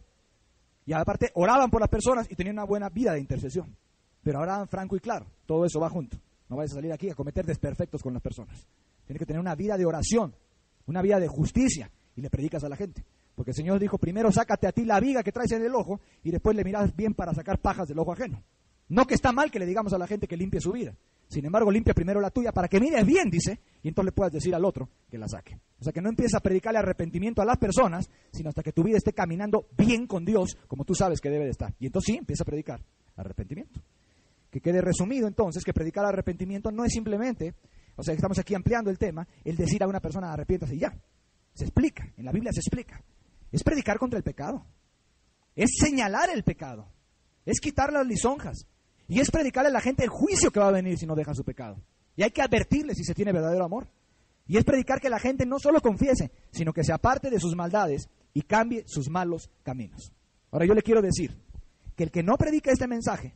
Y aparte oraban por las personas y tenían una buena vida de intercesión. Pero oraban franco y claro. Todo eso va junto. No vayas a salir aquí a cometer desperfectos con las personas. Tienes que tener una vida de oración, una vida de justicia y le predicas a la gente. Porque el Señor dijo, primero sácate a ti la viga que traes en el ojo y después le miras bien para sacar pajas del ojo ajeno. No que está mal que le digamos a la gente que limpie su vida. Sin embargo, limpia primero la tuya para que mires bien, dice, y entonces le puedas decir al otro que la saque. O sea, que no empieces a predicarle arrepentimiento a las personas, sino hasta que tu vida esté caminando bien con Dios, como tú sabes que debe de estar. Y entonces sí, empieza a predicar arrepentimiento. Que quede resumido entonces que predicar arrepentimiento no es simplemente, o sea, estamos aquí ampliando el tema, el decir a una persona arrepiéntase y ya. Se explica, en la Biblia se explica. Es predicar contra el pecado. Es señalar el pecado. Es quitar las lisonjas. Y es predicarle a la gente el juicio que va a venir si no deja su pecado. Y hay que advertirle si se tiene verdadero amor. Y es predicar que la gente no solo confiese, sino que se aparte de sus maldades y cambie sus malos caminos. Ahora yo le quiero decir que el que no predica este mensaje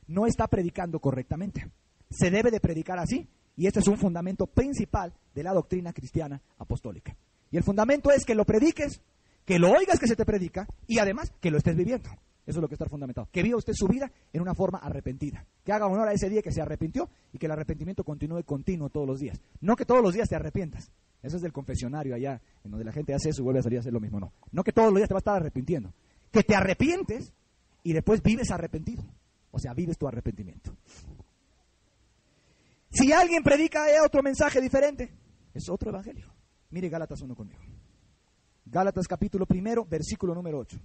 no está predicando correctamente. Se debe de predicar así, y este es un fundamento principal de la doctrina cristiana apostólica. Y el fundamento es que lo prediques, que lo oigas que se te predica, y además que lo estés viviendo. Eso es lo que está fundamentado. Que viva usted su vida en una forma arrepentida. Que haga honor a ese día que se arrepintió y que el arrepentimiento continúe continuo todos los días. No que todos los días te arrepientas. Eso es del confesionario allá, en donde la gente hace eso y vuelve a salir a hacer lo mismo. No, no que todos los días te vas a estar arrepintiendo. Que te arrepientes y después vives arrepentido. O sea, vives tu arrepentimiento. Si alguien predica otro mensaje diferente, es otro evangelio. Mire Gálatas 1 conmigo. Gálatas capítulo 1, versículo número 8.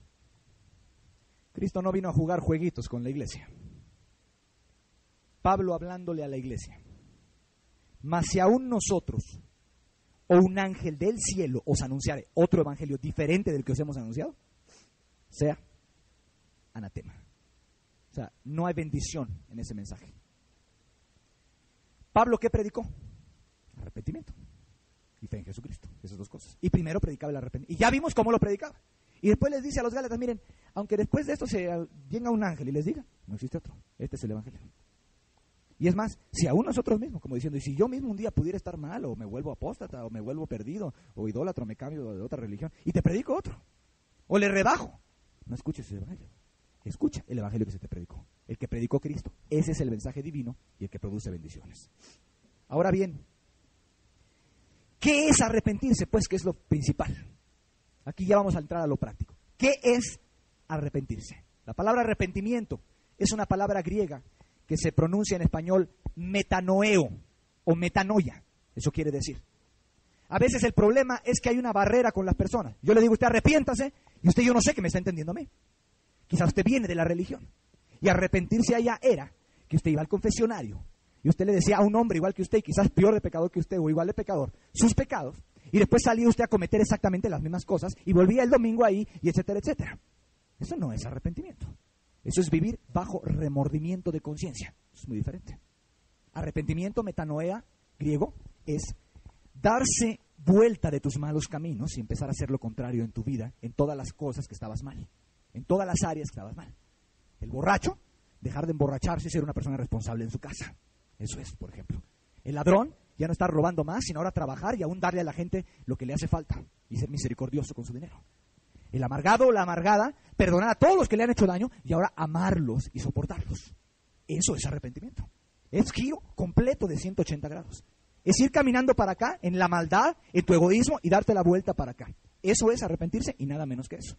Cristo no vino a jugar jueguitos con la iglesia. Pablo hablándole a la iglesia. Mas si aún nosotros o un ángel del cielo os anunciare otro evangelio diferente del que os hemos anunciado, sea anatema. O sea, no hay bendición en ese mensaje. ¿Pablo qué predicó? Arrepentimiento y fe en Jesucristo, esas dos cosas. Y primero predicaba el arrepentimiento. Y ya vimos cómo lo predicaba. Y después les dice a los Gálatas, miren, aunque después de esto venga un ángel y les diga, no existe otro, este es el evangelio. Y es más, si aún nosotros mismos, como diciendo, y si yo mismo un día pudiera estar mal, o me vuelvo apóstata, o me vuelvo perdido, o idólatra, o me cambio de otra religión, y te predico otro, o le rebajo, no escuches ese evangelio. Escucha el evangelio que se te predicó, el que predicó Cristo. Ese es el mensaje divino y el que produce bendiciones. Ahora bien, ¿qué es arrepentirse? Pues que es lo principal. Aquí ya vamos a entrar a lo práctico. ¿Qué es arrepentirse? La palabra arrepentimiento es una palabra griega que se pronuncia en español metanoeo o metanoia. Eso quiere decir. A veces el problema es que hay una barrera con las personas. Yo le digo a usted arrepiéntase y usted yo no sé qué me está entendiendo a mí. Quizás usted viene de la religión. Y arrepentirse allá era que usted iba al confesionario y usted le decía a un hombre igual que usted, quizás peor de pecador que usted o igual de pecador, sus pecados, y después salía usted a cometer exactamente las mismas cosas y volvía el domingo ahí y etcétera, etcétera. Eso no es arrepentimiento. Eso es vivir bajo remordimiento de conciencia. Es muy diferente. Arrepentimiento, metanoea, griego, es darse vuelta de tus malos caminos y empezar a hacer lo contrario en tu vida, en todas las cosas que estabas mal, en todas las áreas que estabas mal. El borracho, dejar de emborracharse y ser una persona responsable en su casa. Eso es, por ejemplo. El ladrón, ya no estar robando más, sino ahora trabajar y aún darle a la gente lo que le hace falta y ser misericordioso con su dinero. El amargado o la amargada, perdonar a todos los que le han hecho daño y ahora amarlos y soportarlos. Eso es arrepentimiento. Es giro completo de 180 grados. Es ir caminando para acá, en la maldad, en tu egoísmo y darte la vuelta para acá. Eso es arrepentirse y nada menos que eso.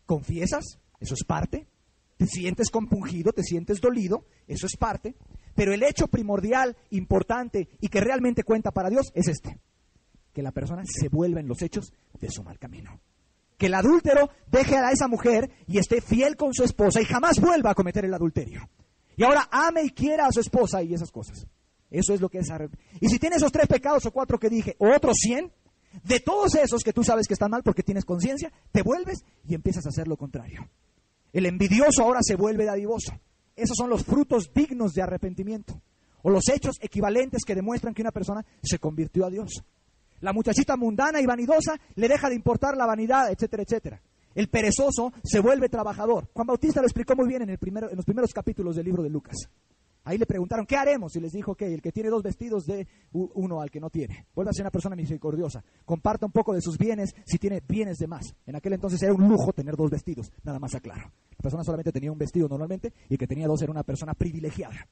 Confiesas, eso es parte. Te sientes compungido, te sientes dolido, eso es parte. Pero el hecho primordial, importante y que realmente cuenta para Dios es este. Que la persona se vuelva en los hechos de su mal camino. Que el adúltero deje a esa mujer y esté fiel con su esposa y jamás vuelva a cometer el adulterio. Y ahora ame y quiera a su esposa y esas cosas. Eso es lo que es arrepentimiento. Y si tiene esos 3 pecados o 4 que dije, o otros 100, De todos esos que tú sabes que están mal porque tienes conciencia, te vuelves y empiezas a hacer lo contrario. El envidioso ahora se vuelve dadivoso. Esos son los frutos dignos de arrepentimiento, o los hechos equivalentes que demuestran que una persona se convirtió a Dios. La muchachita mundana y vanidosa le deja de importar la vanidad, etcétera, etcétera. El perezoso se vuelve trabajador. Juan Bautista lo explicó muy bien en los primeros capítulos del libro de Lucas. Ahí le preguntaron, ¿qué haremos? Y les dijo que el que tiene 2 vestidos dé uno al que no tiene. Vuelva a ser una persona misericordiosa. Comparta un poco de sus bienes si tiene bienes de más. En aquel entonces era un lujo tener 2 vestidos, nada más aclaro. La persona solamente tenía un vestido normalmente y el que tenía 2 era una persona privilegiada.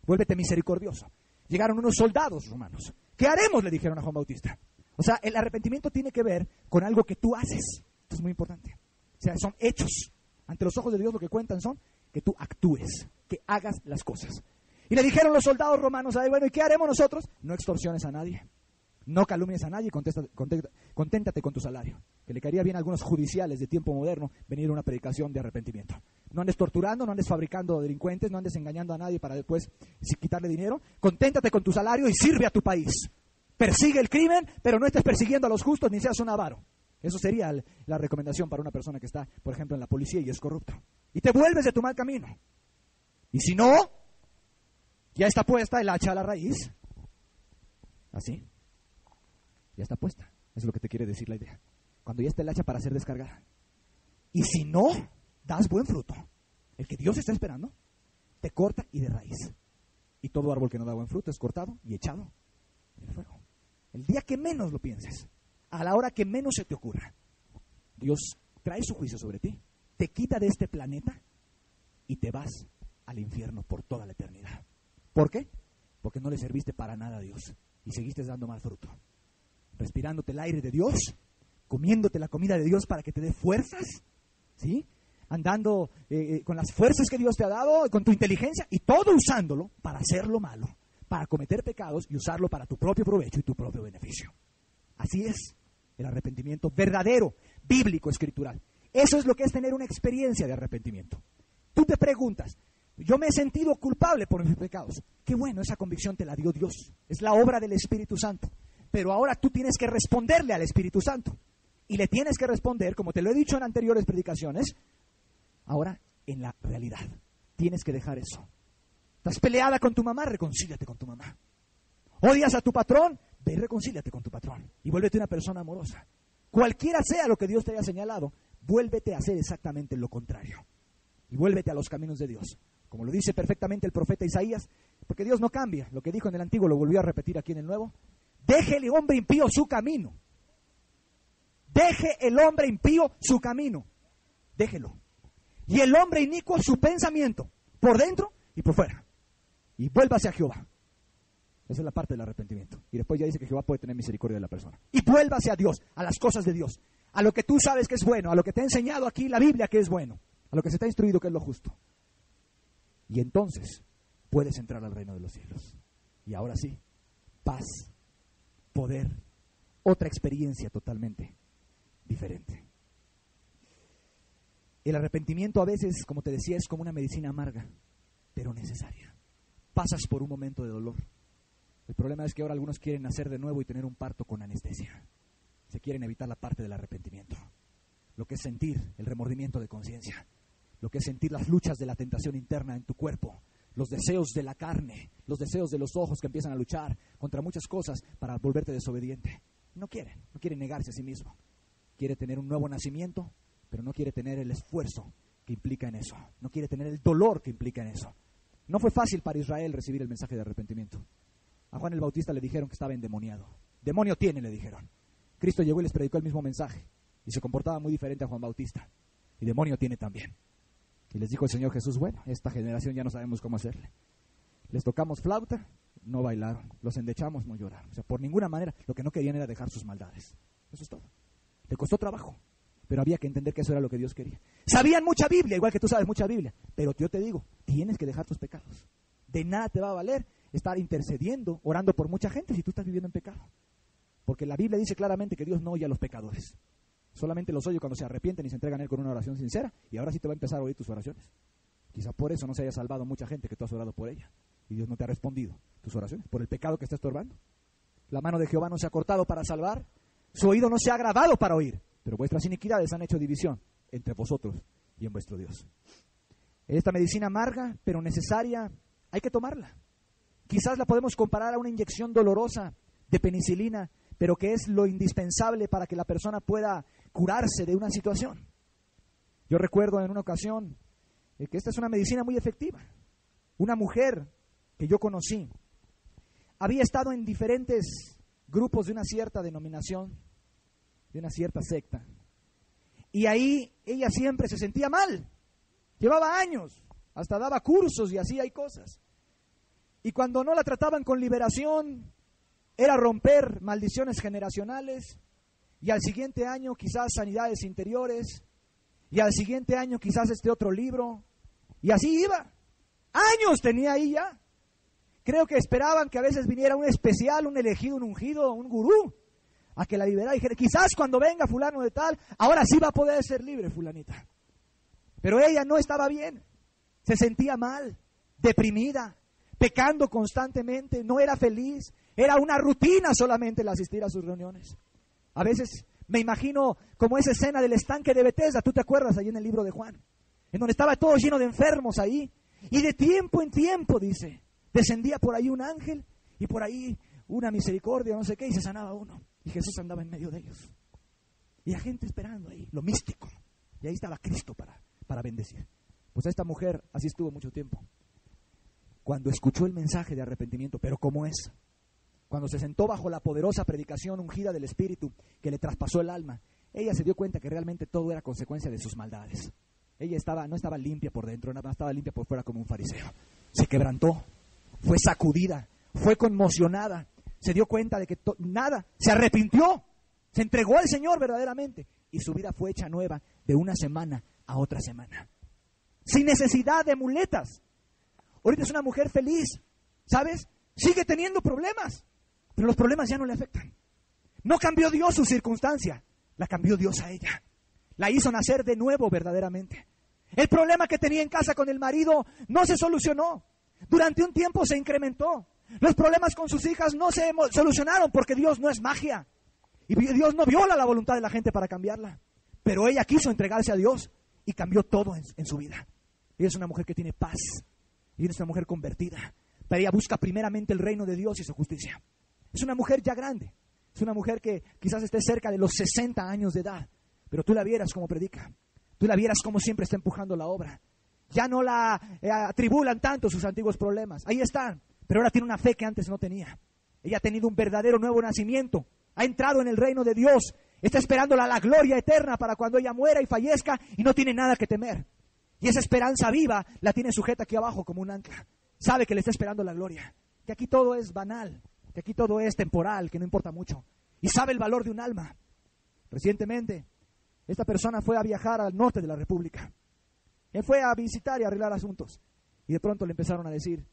Vuélvete misericordioso. Llegaron unos soldados romanos. ¿Qué haremos? Le dijeron a Juan Bautista. O sea, el arrepentimiento tiene que ver con algo que tú haces. Esto es muy importante. O sea, son hechos. Ante los ojos de Dios lo que cuentan son que tú actúes, que hagas las cosas. Y le dijeron los soldados romanos, bueno, ¿y qué haremos nosotros? No extorsiones a nadie, no calumnies a nadie, conténtate con tu salario. Que le caería bien a algunos judiciales de tiempo moderno venir a una predicación de arrepentimiento. No andes torturando, no andes fabricando delincuentes, no andes engañando a nadie para después quitarle dinero. Conténtate con tu salario y sirve a tu país. Persigue el crimen, pero no estés persiguiendo a los justos ni seas un avaro. Eso sería la recomendación para una persona que está, por ejemplo, en la policía y es corrupto. Y te vuelves de tu mal camino. Y si no, ya está puesta el hacha a la raíz. Así. Ya está puesta. Eso es lo que te quiere decir la idea. Cuando ya está el hacha para ser descargada. Y si no das buen fruto, el que Dios está esperando, te corta y de raíz. Y todo árbol que no da buen fruto es cortado y echado en el fuego. El día que menos lo pienses, a la hora que menos se te ocurra, Dios trae su juicio sobre ti, te quita de este planeta y te vas al infierno por toda la eternidad. ¿Por qué? Porque no le serviste para nada a Dios y seguiste dando mal fruto. Respirándote el aire de Dios, comiéndote la comida de Dios para que te dé fuerzas, ¿sí? Andando con las fuerzas que Dios te ha dado, con tu inteligencia, y todo usándolo para hacer lo malo, para cometer pecados y usarlo para tu propio provecho y tu propio beneficio. Así es el arrepentimiento verdadero, bíblico, escritural. Eso es lo que es tener una experiencia de arrepentimiento. Tú te preguntas, yo me he sentido culpable por mis pecados. Qué bueno, esa convicción te la dio Dios. Es la obra del Espíritu Santo. Pero ahora tú tienes que responderle al Espíritu Santo. Y le tienes que responder, como te lo he dicho en anteriores predicaciones, ahora en la realidad. Tienes que dejar eso. ¿Estás peleada con tu mamá? Reconcíliate con tu mamá. ¿Odias a tu patrón? Ve y reconcíliate con tu patrón. Y vuélvete una persona amorosa. Cualquiera sea lo que Dios te haya señalado, vuélvete a hacer exactamente lo contrario. Y vuélvete a los caminos de Dios. Como lo dice perfectamente el profeta Isaías, porque Dios no cambia. Lo que dijo en el Antiguo lo volvió a repetir aquí en el Nuevo. Deje el hombre impío su camino. Deje el hombre impío su camino. Déjelo. Y el hombre inicuo su pensamiento, por dentro y por fuera. Y vuélvase a Jehová. Esa es la parte del arrepentimiento. Y después ya dice que Jehová puede tener misericordia de la persona. Y vuélvase a Dios, a las cosas de Dios, a lo que tú sabes que es bueno, a lo que te ha enseñado aquí la Biblia que es bueno, a lo que se te ha instruido que es lo justo. Y entonces puedes entrar al reino de los cielos. Y ahora sí, paz, poder, otra experiencia totalmente diferente. El arrepentimiento a veces, como te decía, es como una medicina amarga, pero necesaria. Pasas por un momento de dolor. El problema es que ahora algunos quieren nacer de nuevo y tener un parto con anestesia. Se quieren evitar la parte del arrepentimiento. Lo que es sentir el remordimiento de conciencia. Lo que es sentir las luchas de la tentación interna en tu cuerpo. Los deseos de la carne, los deseos de los ojos que empiezan a luchar contra muchas cosas para volverte desobediente. No quiere negarse a sí mismo. Quiere tener un nuevo nacimiento, pero no quiere tener el esfuerzo que implica en eso. No quiere tener el dolor que implica en eso. No fue fácil para Israel recibir el mensaje de arrepentimiento. A Juan el Bautista le dijeron que estaba endemoniado. Demonio tiene, le dijeron. Cristo llegó y les predicó el mismo mensaje. Y se comportaba muy diferente a Juan Bautista. Y demonio tiene también. Y les dijo el Señor Jesús, bueno, esta generación ya no sabemos cómo hacerle. Les tocamos flauta, no bailaron. Los endechamos, no lloraron. O sea, por ninguna manera, lo que no querían era dejar sus maldades. Eso es todo. Le costó trabajo, pero había que entender que eso era lo que Dios quería. Sabían mucha Biblia, igual que tú sabes mucha Biblia. Pero yo te digo, tienes que dejar tus pecados. De nada te va a valer estar intercediendo, orando por mucha gente si tú estás viviendo en pecado. Porque la Biblia dice claramente que Dios no oye a los pecadores. Solamente los oye cuando se arrepienten y se entregan a Él con una oración sincera. Y ahora sí te va a empezar a oír tus oraciones. Quizá por eso no se haya salvado mucha gente que tú has orado por ella. Y Dios no te ha respondido tus oraciones. Por el pecado que está estorbando. La mano de Jehová no se ha cortado para salvar Su oído no se ha agravado para oír, pero vuestras iniquidades han hecho división entre vosotros y en vuestro Dios. Esta medicina amarga, pero necesaria, hay que tomarla. Quizás la podemos comparar a una inyección dolorosa de penicilina, pero que es lo indispensable para que la persona pueda curarse de una situación. Yo recuerdo en una ocasión que esta es una medicina muy efectiva. Una mujer que yo conocí había estado en diferentes grupos de una cierta denominación, de una cierta secta. Y ahí ella siempre se sentía mal. Llevaba años, hasta daba cursos y así hay cosas. Y cuando no la trataban con liberación, era romper maldiciones generacionales. Y al siguiente año quizás sanidades interiores. Y al siguiente año quizás este otro libro. Y así iba. Años tenía ahí ya. Creo que esperaban que a veces viniera un especial, un elegido, un ungido, un gurú, a que la liberara. Y dijera, quizás cuando venga fulano de tal, ahora sí va a poder ser libre fulanita. Pero ella no estaba bien. Se sentía mal, deprimida, pecando constantemente, no era feliz. Era una rutina solamente el asistir a sus reuniones. A veces me imagino como esa escena del estanque de Betesda, ¿tú te acuerdas ahí en el libro de Juan? En donde estaba todo lleno de enfermos ahí. Y de tiempo en tiempo, dice, descendía por ahí un ángel y por ahí una misericordia, no sé qué, y se sanaba uno. Y Jesús andaba en medio de ellos. Y la gente esperando ahí, lo místico. Y ahí estaba Cristo para bendecir. Pues esta mujer así estuvo mucho tiempo. Cuando escuchó el mensaje de arrepentimiento, pero ¿cómo es? Cuando se sentó bajo la poderosa predicación ungida del Espíritu que le traspasó el alma, ella se dio cuenta que realmente todo era consecuencia de sus maldades. Ella no estaba limpia por dentro, nada más estaba limpia por fuera como un fariseo. Se quebrantó, fue sacudida, fue conmocionada, se dio cuenta de que nada, se arrepintió, se entregó al Señor verdaderamente y su vida fue hecha nueva de una semana a otra semana. Sin necesidad de muletas. Ahorita es una mujer feliz, ¿sabes? Sigue teniendo problemas, pero los problemas ya no le afectan. No cambió Dios su circunstancia, la cambió Dios a ella. La hizo nacer de nuevo verdaderamente. El problema que tenía en casa con el marido no se solucionó. Durante un tiempo se incrementó. Los problemas con sus hijas no se solucionaron porque Dios no es magia. Y Dios no viola la voluntad de la gente para cambiarla. Pero ella quiso entregarse a Dios y cambió todo en su vida. Ella es una mujer que tiene paz. Ella es una mujer convertida. Pero ella busca primeramente el reino de Dios y su justicia. Es una mujer ya grande. Es una mujer que quizás esté cerca de los 60 años de edad. Pero tú la vieras como predica. Tú la vieras como siempre está empujando la obra. Ya no la atribulan tanto sus antiguos problemas. Ahí están. Pero ahora tiene una fe que antes no tenía. Ella ha tenido un verdadero nuevo nacimiento. Ha entrado en el reino de Dios. Está esperando la gloria eterna para cuando ella muera y fallezca y no tiene nada que temer. Y esa esperanza viva la tiene sujeta aquí abajo como un ancla. Sabe que le está esperando la gloria. Que aquí todo es banal. Que aquí todo es temporal, que no importa mucho. Y sabe el valor de un alma. Recientemente, esta persona fue a viajar al norte de la República. Él fue a visitar y a arreglar asuntos. Y de pronto le empezaron a decir,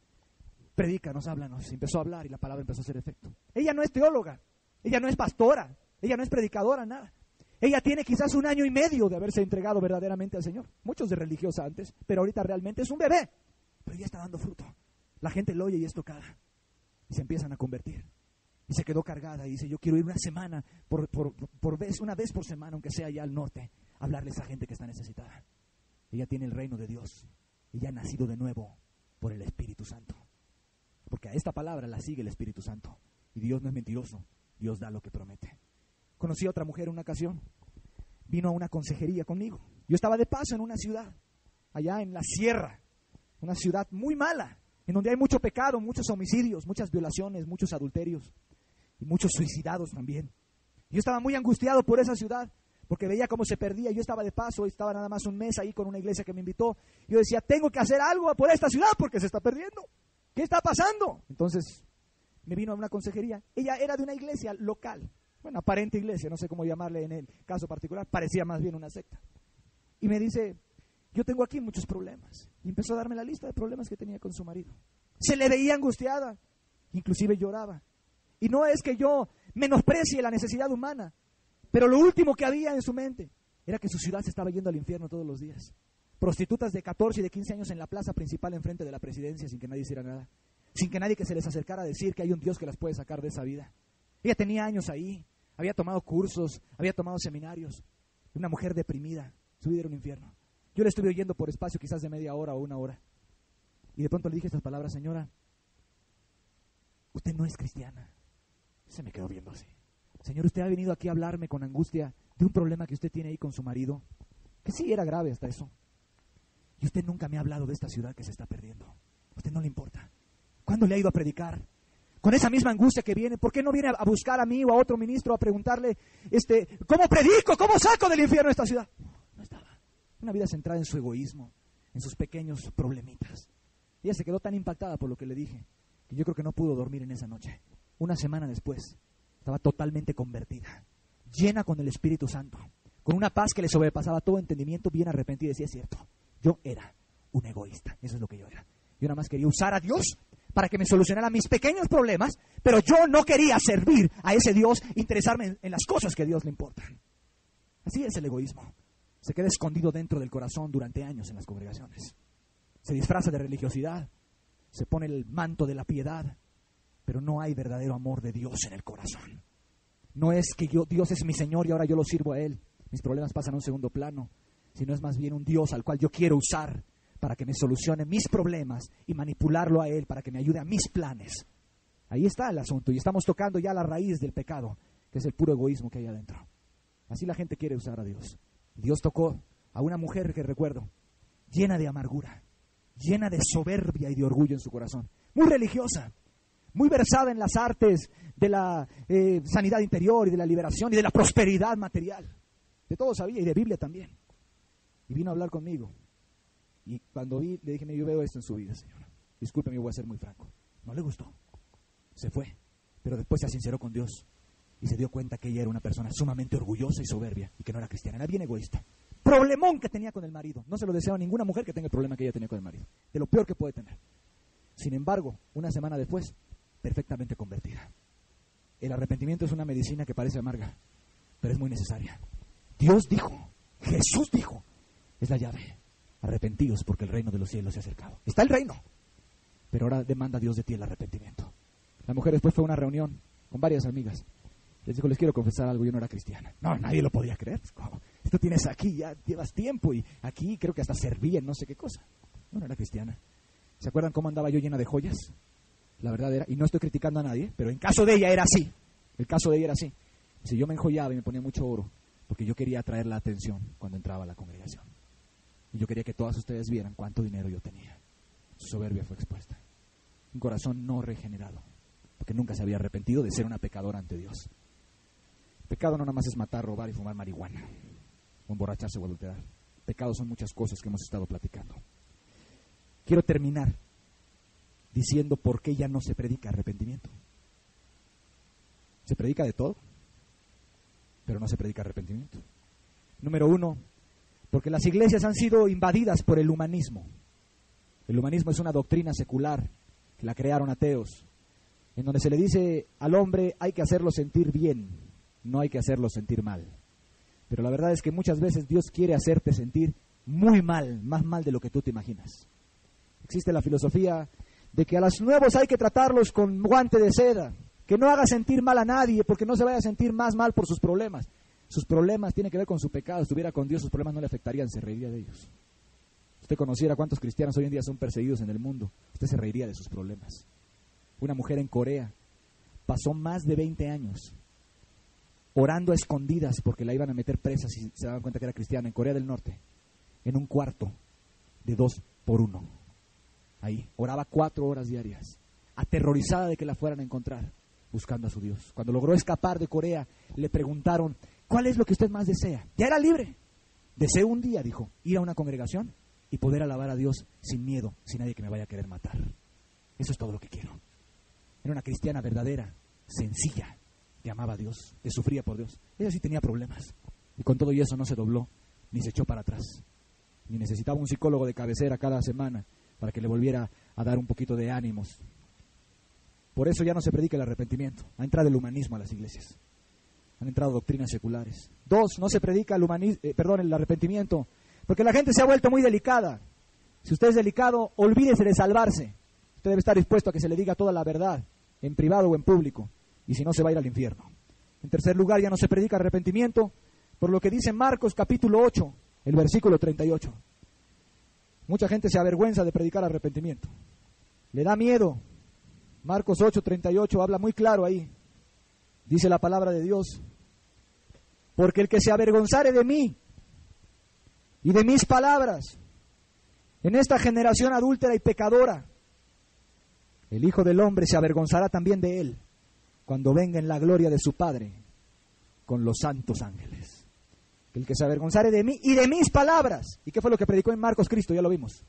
predícanos, háblanos. Y empezó a hablar y la palabra empezó a hacer efecto. Ella no es teóloga, ella no es pastora, ella no es predicadora, nada. Ella tiene quizás 1 año y medio de haberse entregado verdaderamente al Señor. Muchos de religiosa antes, pero ahorita realmente es un bebé. Pero ella está dando fruto. La gente lo oye y es tocada. Y se empiezan a convertir. Y se quedó cargada y dice, yo quiero ir una semana, una vez por semana, aunque sea allá al norte, a hablarle a esa gente que está necesitada. Ella tiene el reino de Dios. Ella ha nacido de nuevo por el Espíritu Santo. Porque a esta palabra la sigue el Espíritu Santo. Y Dios no es mentiroso. Dios da lo que promete. Conocí a otra mujer en una ocasión. Vino a una consejería conmigo. Yo estaba de paso en una ciudad, allá en la sierra. Una ciudad muy mala, en donde hay mucho pecado, muchos homicidios, muchas violaciones, muchos adulterios. Y muchos suicidados también. Yo estaba muy angustiado por esa ciudad, porque veía cómo se perdía. Yo estaba de paso, estaba nada más un mes ahí con una iglesia que me invitó. Yo decía, tengo que hacer algo por esta ciudad porque se está perdiendo. ¿Qué está pasando? Entonces me vino a una consejería. Ella era de una iglesia local, bueno, aparente iglesia, no sé cómo llamarle en el caso particular, parecía más bien una secta. Y me dice, yo tengo aquí muchos problemas. Y empezó a darme la lista de problemas que tenía con su marido. Se le veía angustiada, inclusive lloraba. Y no es que yo menosprecie la necesidad humana, pero lo último que había en su mente era que su ciudad se estaba yendo al infierno todos los días. Prostitutas de 14 y de 15 años en la plaza principal enfrente de la presidencia sin que nadie hiciera nada. Sin que nadie que se les acercara a decir que hay un Dios que las puede sacar de esa vida. Ella tenía años ahí, había tomado cursos, había tomado seminarios. Una mujer deprimida, su vida era un infierno. Yo le estuve oyendo por espacio quizás de media hora o una hora. Y de pronto le dije estas palabras: señora, usted no es cristiana. Se me quedó viendo así. Señor, usted ha venido aquí a hablarme con angustia de un problema que usted tiene ahí con su marido, que sí era grave hasta eso. Y usted nunca me ha hablado de esta ciudad que se está perdiendo. A usted no le importa. ¿Cuándo le ha ido a predicar? Con esa misma angustia que viene, ¿por qué no viene a buscar a mí o a otro ministro a preguntarle, ¿cómo predico? ¿Cómo saco del infierno esta ciudad? No estaba. Una vida centrada en su egoísmo, en sus pequeños problemitas. Ella se quedó tan impactada por lo que le dije, que yo creo que no pudo dormir en esa noche. Una semana después, estaba totalmente convertida, llena con el Espíritu Santo, con una paz que le sobrepasaba todo entendimiento, bien arrepentida, y decía: es cierto, yo era un egoísta, eso es lo que yo era. Yo nada más quería usar a Dios para que me solucionara mis pequeños problemas, pero yo no quería servir a ese Dios, interesarme en las cosas que a Dios le importan. Así es el egoísmo. Se queda escondido dentro del corazón durante años en las congregaciones. Se disfraza de religiosidad, se pone el manto de la piedad, pero no hay verdadero amor de Dios en el corazón. No es que Dios es mi Señor y ahora yo lo sirvo a Él, mis problemas pasan a un segundo plano, sino es más bien un Dios al cual yo quiero usar para que me solucione mis problemas y manipularlo a Él para que me ayude a mis planes. Ahí está el asunto, y estamos tocando ya la raíz del pecado, que es el puro egoísmo que hay adentro. Así la gente quiere usar a Dios. Dios tocó a una mujer que recuerdo, llena de amargura, llena de soberbia y de orgullo en su corazón, muy religiosa, muy versada en las artes de la sanidad interior y de la liberación y de la prosperidad material. De todo sabía, y de Biblia también. Y vino a hablar conmigo. Y cuando vi, le dije: yo veo esto en su vida, señora. Discúlpeme, yo voy a ser muy franco. No le gustó. Se fue. Pero después se sinceró con Dios y se dio cuenta que ella era una persona sumamente orgullosa y soberbia y que no era cristiana, era bien egoísta. Problemón que tenía con el marido. No se lo deseo a ninguna mujer que tenga el problema que ella tenía con el marido. De lo peor que puede tener. Sin embargo, una semana después, perfectamente convertida. El arrepentimiento es una medicina que parece amarga, pero es muy necesaria. Dios dijo, Jesús dijo, es la llave. Arrepentidos porque el reino de los cielos se ha acercado. Está el reino, pero ahora demanda Dios de ti el arrepentimiento. La mujer después fue a una reunión con varias amigas. Les dijo: les quiero confesar algo, yo no era cristiana. No, nadie lo podía creer. ¿Cómo? Esto tienes aquí, ya llevas tiempo, y aquí creo que hasta servía en no sé qué cosa. No era cristiana. ¿Se acuerdan cómo andaba yo llena de joyas? La verdad era, y no estoy criticando a nadie, pero en caso de ella era así. El caso de ella era así. Si yo me enjollaba y me ponía mucho oro, porque yo quería atraer la atención cuando entraba a la congregación. Y yo quería que todas ustedes vieran cuánto dinero yo tenía. Su soberbia fue expuesta. Un corazón no regenerado, porque nunca se había arrepentido de ser una pecadora ante Dios. Pecado no nada más es matar, robar y fumar marihuana, o emborracharse o adulterar. Pecados son muchas cosas que hemos estado platicando. Quiero terminar diciendo por qué ya no se predica arrepentimiento. Se predica de todo, pero no se predica arrepentimiento. Número 1, porque las iglesias han sido invadidas por el humanismo. El humanismo es una doctrina secular que la crearon ateos, en donde se le dice al hombre: hay que hacerlo sentir bien, no hay que hacerlo sentir mal. Pero la verdad es que muchas veces Dios quiere hacerte sentir muy mal, más mal de lo que tú te imaginas. Existe la filosofía de que a los nuevos hay que tratarlos con guante de seda, que no haga sentir mal a nadie, porque no se vaya a sentir más mal por sus problemas. Sus problemas tienen que ver con su pecado. Si estuviera con Dios, sus problemas no le afectarían, se reiría de ellos. Si usted conociera cuántos cristianos hoy en día son perseguidos en el mundo, usted se reiría de sus problemas. Una mujer en Corea pasó más de 20 años orando a escondidas porque la iban a meter presa si se daban cuenta que era cristiana, en Corea del Norte, en un cuarto de 2 por 1. Ahí, oraba 4 horas diarias, aterrorizada de que la fueran a encontrar, buscando a su Dios. Cuando logró escapar de Corea, le preguntaron: ¿cuál es lo que usted más desea? Ya era libre. Deseo un día, dijo, ir a una congregación y poder alabar a Dios sin miedo, sin nadie que me vaya a querer matar. Eso es todo lo que quiero. Era una cristiana verdadera, sencilla, que amaba a Dios, que sufría por Dios. Ella sí tenía problemas, y con todo y eso no se dobló, ni se echó para atrás, ni necesitaba un psicólogo de cabecera cada semana para que le volviera a dar un poquito de ánimos. Por eso ya no se predica el arrepentimiento. Ha entrado el humanismo a las iglesias. Han entrado doctrinas seculares. 2, no se predica el arrepentimiento, porque la gente se ha vuelto muy delicada. Si usted es delicado, olvídese de salvarse. Usted debe estar dispuesto a que se le diga toda la verdad, en privado o en público, y si no, se va a ir al infierno. En tercer lugar, ya no se predica arrepentimiento, por lo que dice Marcos capítulo 8, el versículo 38. Mucha gente se avergüenza de predicar arrepentimiento. Le da miedo. Marcos 8, 38 habla muy claro ahí. Dice la palabra de Dios: porque el que se avergonzare de mí y de mis palabras en esta generación adúltera y pecadora, el Hijo del Hombre se avergonzará también de él cuando venga en la gloria de su Padre con los santos ángeles. El que se avergonzare de mí y de mis palabras. ¿Y qué fue lo que predicó en Marcos Cristo? Ya lo vimos.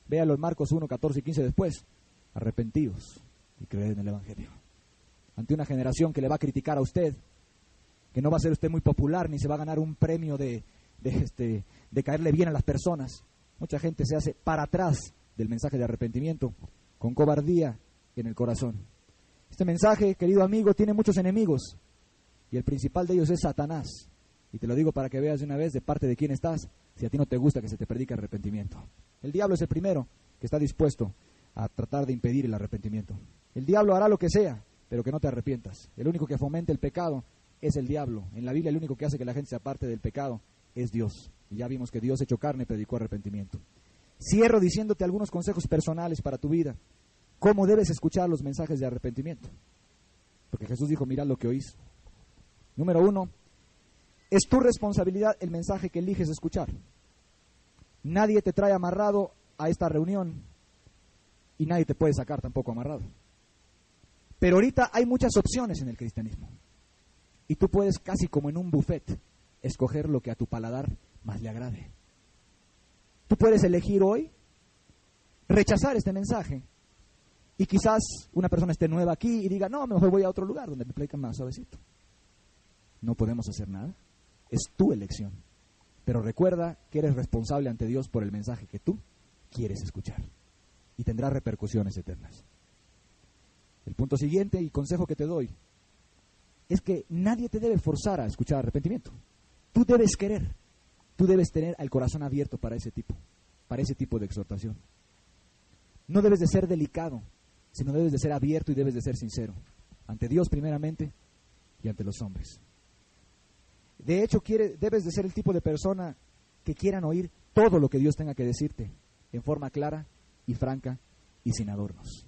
Véalo en Marcos 1, 14 y 15 después. Arrepentidos y creed en el Evangelio. Ante una generación que le va a criticar a usted, que no va a ser usted muy popular, ni se va a ganar un premio de caerle bien a las personas. Mucha gente se hace para atrás del mensaje de arrepentimiento, con cobardía en el corazón. Este mensaje, querido amigo, tiene muchos enemigos, y el principal de ellos es Satanás. Y te lo digo para que veas de una vez de parte de quién estás, si a ti no te gusta que se te predique arrepentimiento. El diablo es el primero que está dispuesto a tratar de impedir el arrepentimiento. El diablo hará lo que sea, pero que no te arrepientas. El único que fomenta el pecado es el diablo. En la Biblia el único que hace que la gente se aparte del pecado es Dios. Y ya vimos que Dios hecho carne predicó arrepentimiento. Cierro diciéndote algunos consejos personales para tu vida. ¿Cómo debes escuchar los mensajes de arrepentimiento? Porque Jesús dijo: mirad lo que oís. Número 1, es tu responsabilidad el mensaje que eliges escuchar. Nadie te trae amarrado a esta reunión y nadie te puede sacar tampoco amarrado. Pero ahorita hay muchas opciones en el cristianismo. Y tú puedes, casi como en un buffet, escoger lo que a tu paladar más le agrade. Tú puedes elegir hoy rechazar este mensaje. Y quizás una persona esté nueva aquí y diga: no, mejor voy a otro lugar donde me predican más suavecito. No podemos hacer nada. Es tu elección. Pero recuerda que eres responsable ante Dios por el mensaje que tú quieres escuchar. Y tendrá repercusiones eternas. El punto siguiente y consejo que te doy es que nadie te debe forzar a escuchar arrepentimiento. Tú debes querer. Tú debes tener el corazón abierto para ese tipo de exhortación. No debes de ser delicado, sino debes de ser abierto y debes de ser sincero. Ante Dios primeramente y ante los hombres. De hecho, debes de ser el tipo de persona que quieran oír todo lo que Dios tenga que decirte, en forma clara y franca y sin adornos.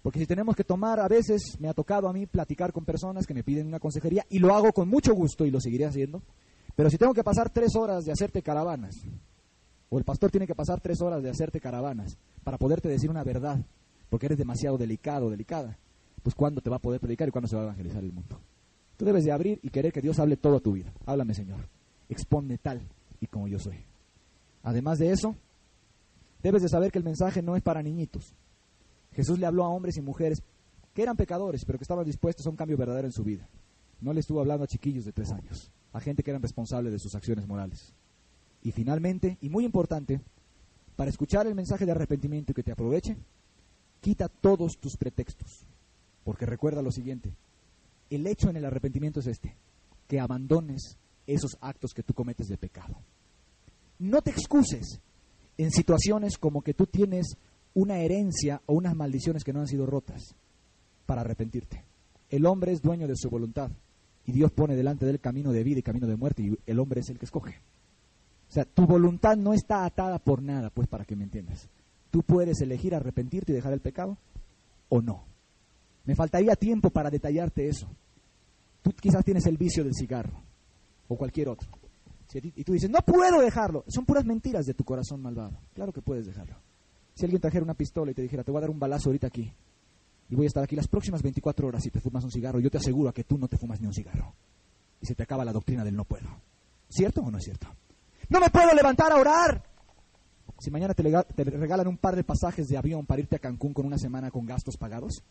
Porque si tenemos que tomar, a veces me ha tocado a mí platicar con personas que me piden una consejería, y lo hago con mucho gusto y lo seguiré haciendo, pero si tengo que pasar 3 horas de hacerte caravanas, o el pastor tiene que pasar 3 horas de hacerte caravanas para poderte decir una verdad, porque eres demasiado delicado o delicada, pues ¿cuándo te va a poder predicar y cuándo se va a evangelizar el mundo? Tú debes de abrir y querer que Dios hable todo a tu vida. Háblame, Señor. Expónme tal y como yo soy. Además de eso, debes de saber que el mensaje no es para niñitos. Jesús le habló a hombres y mujeres que eran pecadores, pero que estaban dispuestos a un cambio verdadero en su vida. No le estuvo hablando a chiquillos de 3 años, a gente que eran responsables de sus acciones morales. Y finalmente, y muy importante, para escuchar el mensaje de arrepentimiento y que te aproveche, quita todos tus pretextos. Porque recuerda lo siguiente: el hecho en el arrepentimiento es que abandones esos actos que tú cometes de pecado. No te excuses en situaciones como que tú tienes una herencia o unas maldiciones que no han sido rotas para arrepentirte. El hombre es dueño de su voluntad y Dios pone delante de él camino de vida y camino de muerte, y el hombre es el que escoge. O sea, tu voluntad no está atada por nada, pues, para que me entiendas. Tú puedes elegir arrepentirte y dejar el pecado o no. Me faltaría tiempo para detallarte eso. Tú quizás tienes el vicio del cigarro o cualquier otro. Y tú dices: no puedo dejarlo. Son puras mentiras de tu corazón malvado. Claro que puedes dejarlo. Si alguien trajera una pistola y te dijera: te voy a dar un balazo ahorita aquí y voy a estar aquí las próximas 24 horas si te fumas un cigarro, yo te aseguro a que tú no te fumas ni un cigarro. Y se te acaba la doctrina del no puedo. ¿Cierto o no es cierto? ¡No me puedo levantar a orar! Si mañana te regalan un par de pasajes de avión para irte a Cancún con una semana con gastos pagados,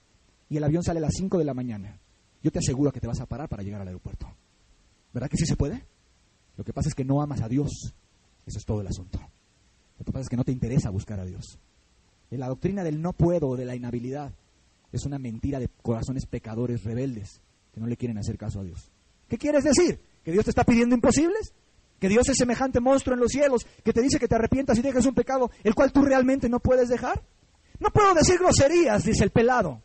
y el avión sale a las 5 de la mañana, yo te aseguro que te vas a parar para llegar al aeropuerto. ¿Verdad que sí se puede? Lo que pasa es que no amas a Dios. Eso es todo el asunto. Lo que pasa es que no te interesa buscar a Dios. La doctrina del no puedo o de la inhabilidad es una mentira de corazones pecadores rebeldes que no le quieren hacer caso a Dios. ¿Qué quieres decir? ¿Que Dios te está pidiendo imposibles? ¿Que Dios es semejante monstruo en los cielos que te dice que te arrepientas y dejes un pecado el cual tú realmente no puedes dejar? No puedo decir groserías, dice el pelado.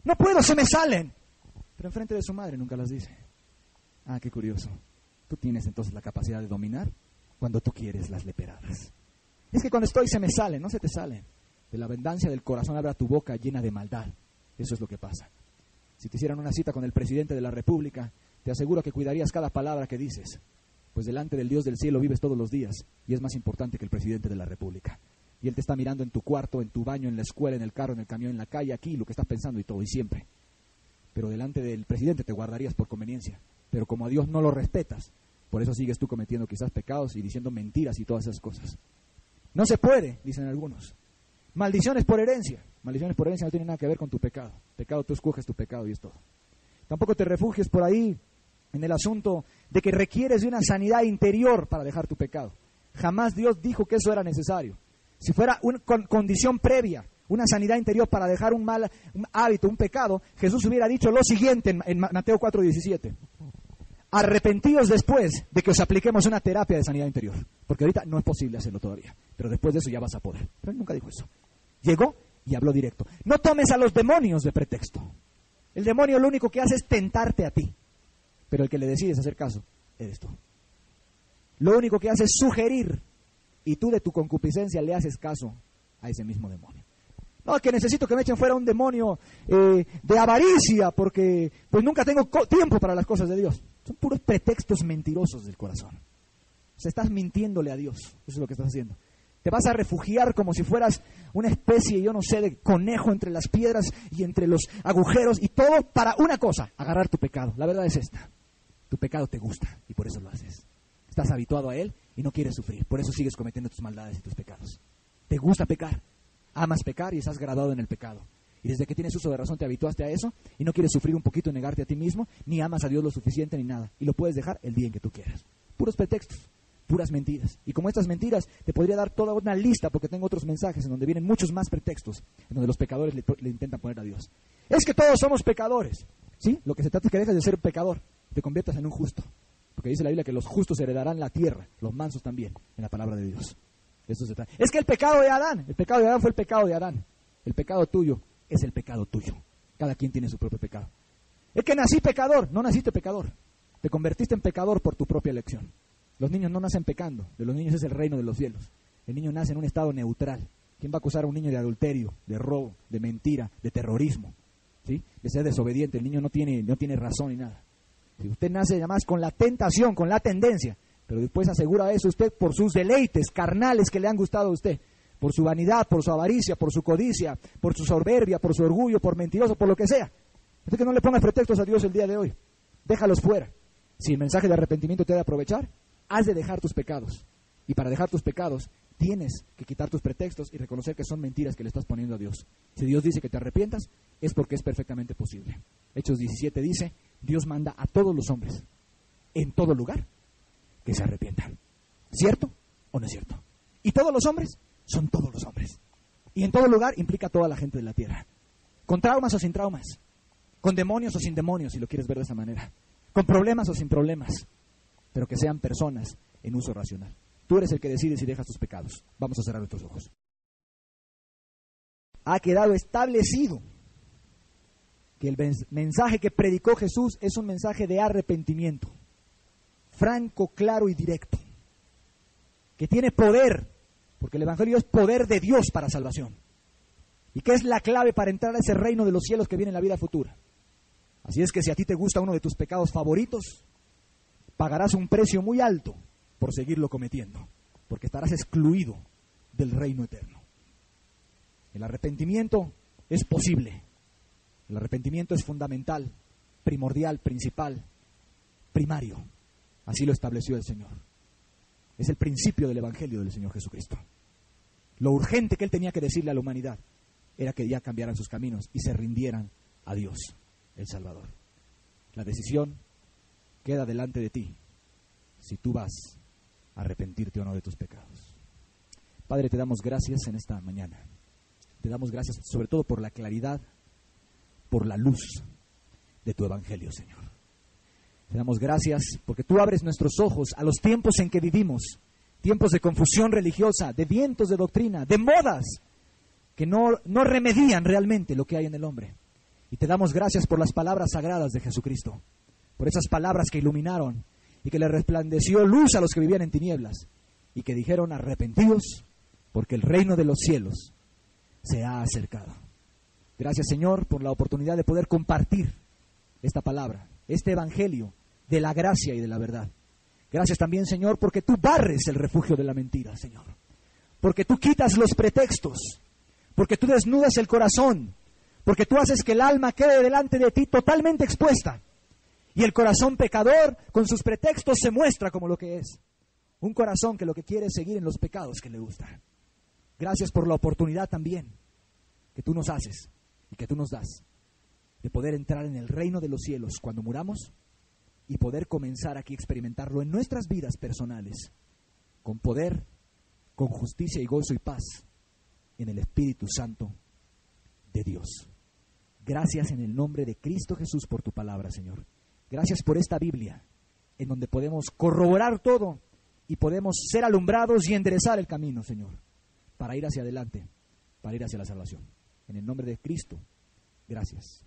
No puedo, se me salen. Pero enfrente de su madre nunca las dice. Ah, qué curioso. Tú tienes entonces la capacidad de dominar cuando tú quieres las leperadas. Es que cuando estoy se me sale, no se te sale. De la abundancia del corazón abra tu boca llena de maldad. Eso es lo que pasa. Si te hicieran una cita con el presidente de la República, te aseguro que cuidarías cada palabra que dices, pues delante del Dios del cielo vives todos los días y es más importante que el presidente de la República. Y Él te está mirando en tu cuarto, en tu baño, en la escuela, en el carro, en el camión, en la calle, aquí, lo que estás pensando y todo, y siempre. Pero delante del presidente te guardarías por conveniencia. Pero como a Dios no lo respetas, por eso sigues tú cometiendo quizás pecados y diciendo mentiras y todas esas cosas. No se puede, dicen algunos. Maldiciones por herencia. Maldiciones por herencia no tienen nada que ver con tu pecado. Pecado, tú escoges tu pecado y es todo. Tampoco te refugies por ahí en el asunto de que requieres de una sanidad interior para dejar tu pecado. Jamás Dios dijo que eso era necesario. Si fuera una condición previa, una sanidad interior para dejar un mal hábito, un pecado, Jesús hubiera dicho lo siguiente en Mateo 4:17. Arrepentíos después de que os apliquemos una terapia de sanidad interior. Porque ahorita no es posible hacerlo todavía. Pero después de eso ya vas a poder. Pero Él nunca dijo eso. Llegó y habló directo. No tomes a los demonios de pretexto. El demonio lo único que hace es tentarte a ti. Pero el que le decides hacer caso, eres tú. Lo único que hace es sugerir. Y tú de tu concupiscencia le haces caso a ese mismo demonio. No, que necesito que me echen fuera un demonio de avaricia porque pues nunca tengo tiempo para las cosas de Dios. Son puros pretextos mentirosos del corazón. O sea, estás mintiéndole a Dios. Eso es lo que estás haciendo. Te vas a refugiar como si fueras una especie, yo no sé, de conejo entre las piedras y entre los agujeros y todo para una cosa, agarrar tu pecado. La verdad es esta. Tu pecado te gusta y por eso lo haces. Estás habituado a él y no quieres sufrir. Por eso sigues cometiendo tus maldades y tus pecados. Te gusta pecar. Amas pecar y estás graduado en el pecado. Y desde que tienes uso de razón te habituaste a eso y no quieres sufrir un poquito y negarte a ti mismo, ni amas a Dios lo suficiente ni nada. Y lo puedes dejar el día en que tú quieras. Puros pretextos, puras mentiras. Y como estas mentiras, te podría dar toda una lista porque tengo otros mensajes en donde vienen muchos más pretextos, en donde los pecadores le intentan poner a Dios. Es que todos somos pecadores. ¿Sí? Lo que se trata es que dejes de ser pecador, te conviertas en un justo. Porque dice la Biblia que los justos heredarán la tierra, los mansos también, en la palabra de Dios. Eso se trata. Es que el pecado de Adán fue el pecado de Adán. El pecado tuyo es el pecado tuyo. Cada quien tiene su propio pecado. Es que nací pecador. No naciste pecador. Te convertiste en pecador por tu propia elección. Los niños no nacen pecando. De los niños es el reino de los cielos. El niño nace en un estado neutral. ¿Quién va a acusar a un niño de adulterio, de robo, de mentira, de terrorismo? ¿Sí? De ser desobediente. El niño no tiene razón ni nada. Si usted nace además con la tentación, con la tendencia, pero después asegura eso usted por sus deleites carnales que le han gustado a usted, por su vanidad, por su avaricia, por su codicia, por su soberbia, por su orgullo, por mentiroso, por lo que sea. Entonces que no le pongas pretextos a Dios el día de hoy. Déjalos fuera. Si el mensaje de arrepentimiento te ha de aprovechar, has de dejar tus pecados. Y para dejar tus pecados, tienes que quitar tus pretextos y reconocer que son mentiras que le estás poniendo a Dios. Si Dios dice que te arrepientas, es porque es perfectamente posible. Hechos 17 dice, Dios manda a todos los hombres, en todo lugar, que se arrepientan. ¿Cierto o no es cierto? Y todos los hombres son todos los hombres. Y en todo lugar implica a toda la gente de la tierra. Con traumas o sin traumas. Con demonios o sin demonios, si lo quieres ver de esa manera. Con problemas o sin problemas. Pero que sean personas en uso racional. Tú eres el que decide si dejas tus pecados. Vamos a cerrar nuestros ojos. Ha quedado establecido que el mensaje que predicó Jesús es un mensaje de arrepentimiento. Franco, claro y directo. Que tiene poder, porque el Evangelio es poder de Dios para salvación. Y que es la clave para entrar a ese reino de los cielos que viene en la vida futura. Así es que si a ti te gusta uno de tus pecados favoritos, pagarás un precio muy alto por seguirlo cometiendo, porque estarás excluido del reino eterno. El arrepentimiento es posible. El arrepentimiento es fundamental, primordial, principal, primario. Así lo estableció el Señor. Es el principio del Evangelio del Señor Jesucristo. Lo urgente que Él tenía que decirle a la humanidad era que ya cambiaran sus caminos y se rindieran a Dios, el Salvador. La decisión queda delante de ti, si tú vas a arrepentirte o no de tus pecados. Padre, te damos gracias en esta mañana. Te damos gracias sobre todo por la claridad, por la luz de tu Evangelio, Señor. Te damos gracias porque tú abres nuestros ojos a los tiempos en que vivimos, tiempos de confusión religiosa, de vientos de doctrina, de modas que no remedian realmente lo que hay en el hombre. Y te damos gracias por las palabras sagradas de Jesucristo, por esas palabras que iluminaron y que le resplandeció luz a los que vivían en tinieblas y que dijeron: arrepentidos, porque el reino de los cielos se ha acercado. Gracias, Señor, por la oportunidad de poder compartir esta palabra, este evangelio de la gracia y de la verdad. Gracias también, Señor, porque tú barres el refugio de la mentira, Señor. Porque tú quitas los pretextos, porque tú desnudas el corazón, porque tú haces que el alma quede delante de ti totalmente expuesta. Y el corazón pecador, con sus pretextos, se muestra como lo que es. Un corazón que lo que quiere es seguir en los pecados que le gustan. Gracias por la oportunidad también que tú nos haces y que tú nos das de poder entrar en el reino de los cielos cuando muramos y poder comenzar aquí a experimentarlo en nuestras vidas personales, con poder, con justicia y gozo y paz en el Espíritu Santo de Dios. Gracias en el nombre de Cristo Jesús por tu palabra, Señor. Gracias por esta Biblia, en donde podemos corroborar todo y podemos ser alumbrados y enderezar el camino, Señor, para ir hacia adelante, para ir hacia la salvación. En el nombre de Cristo, gracias.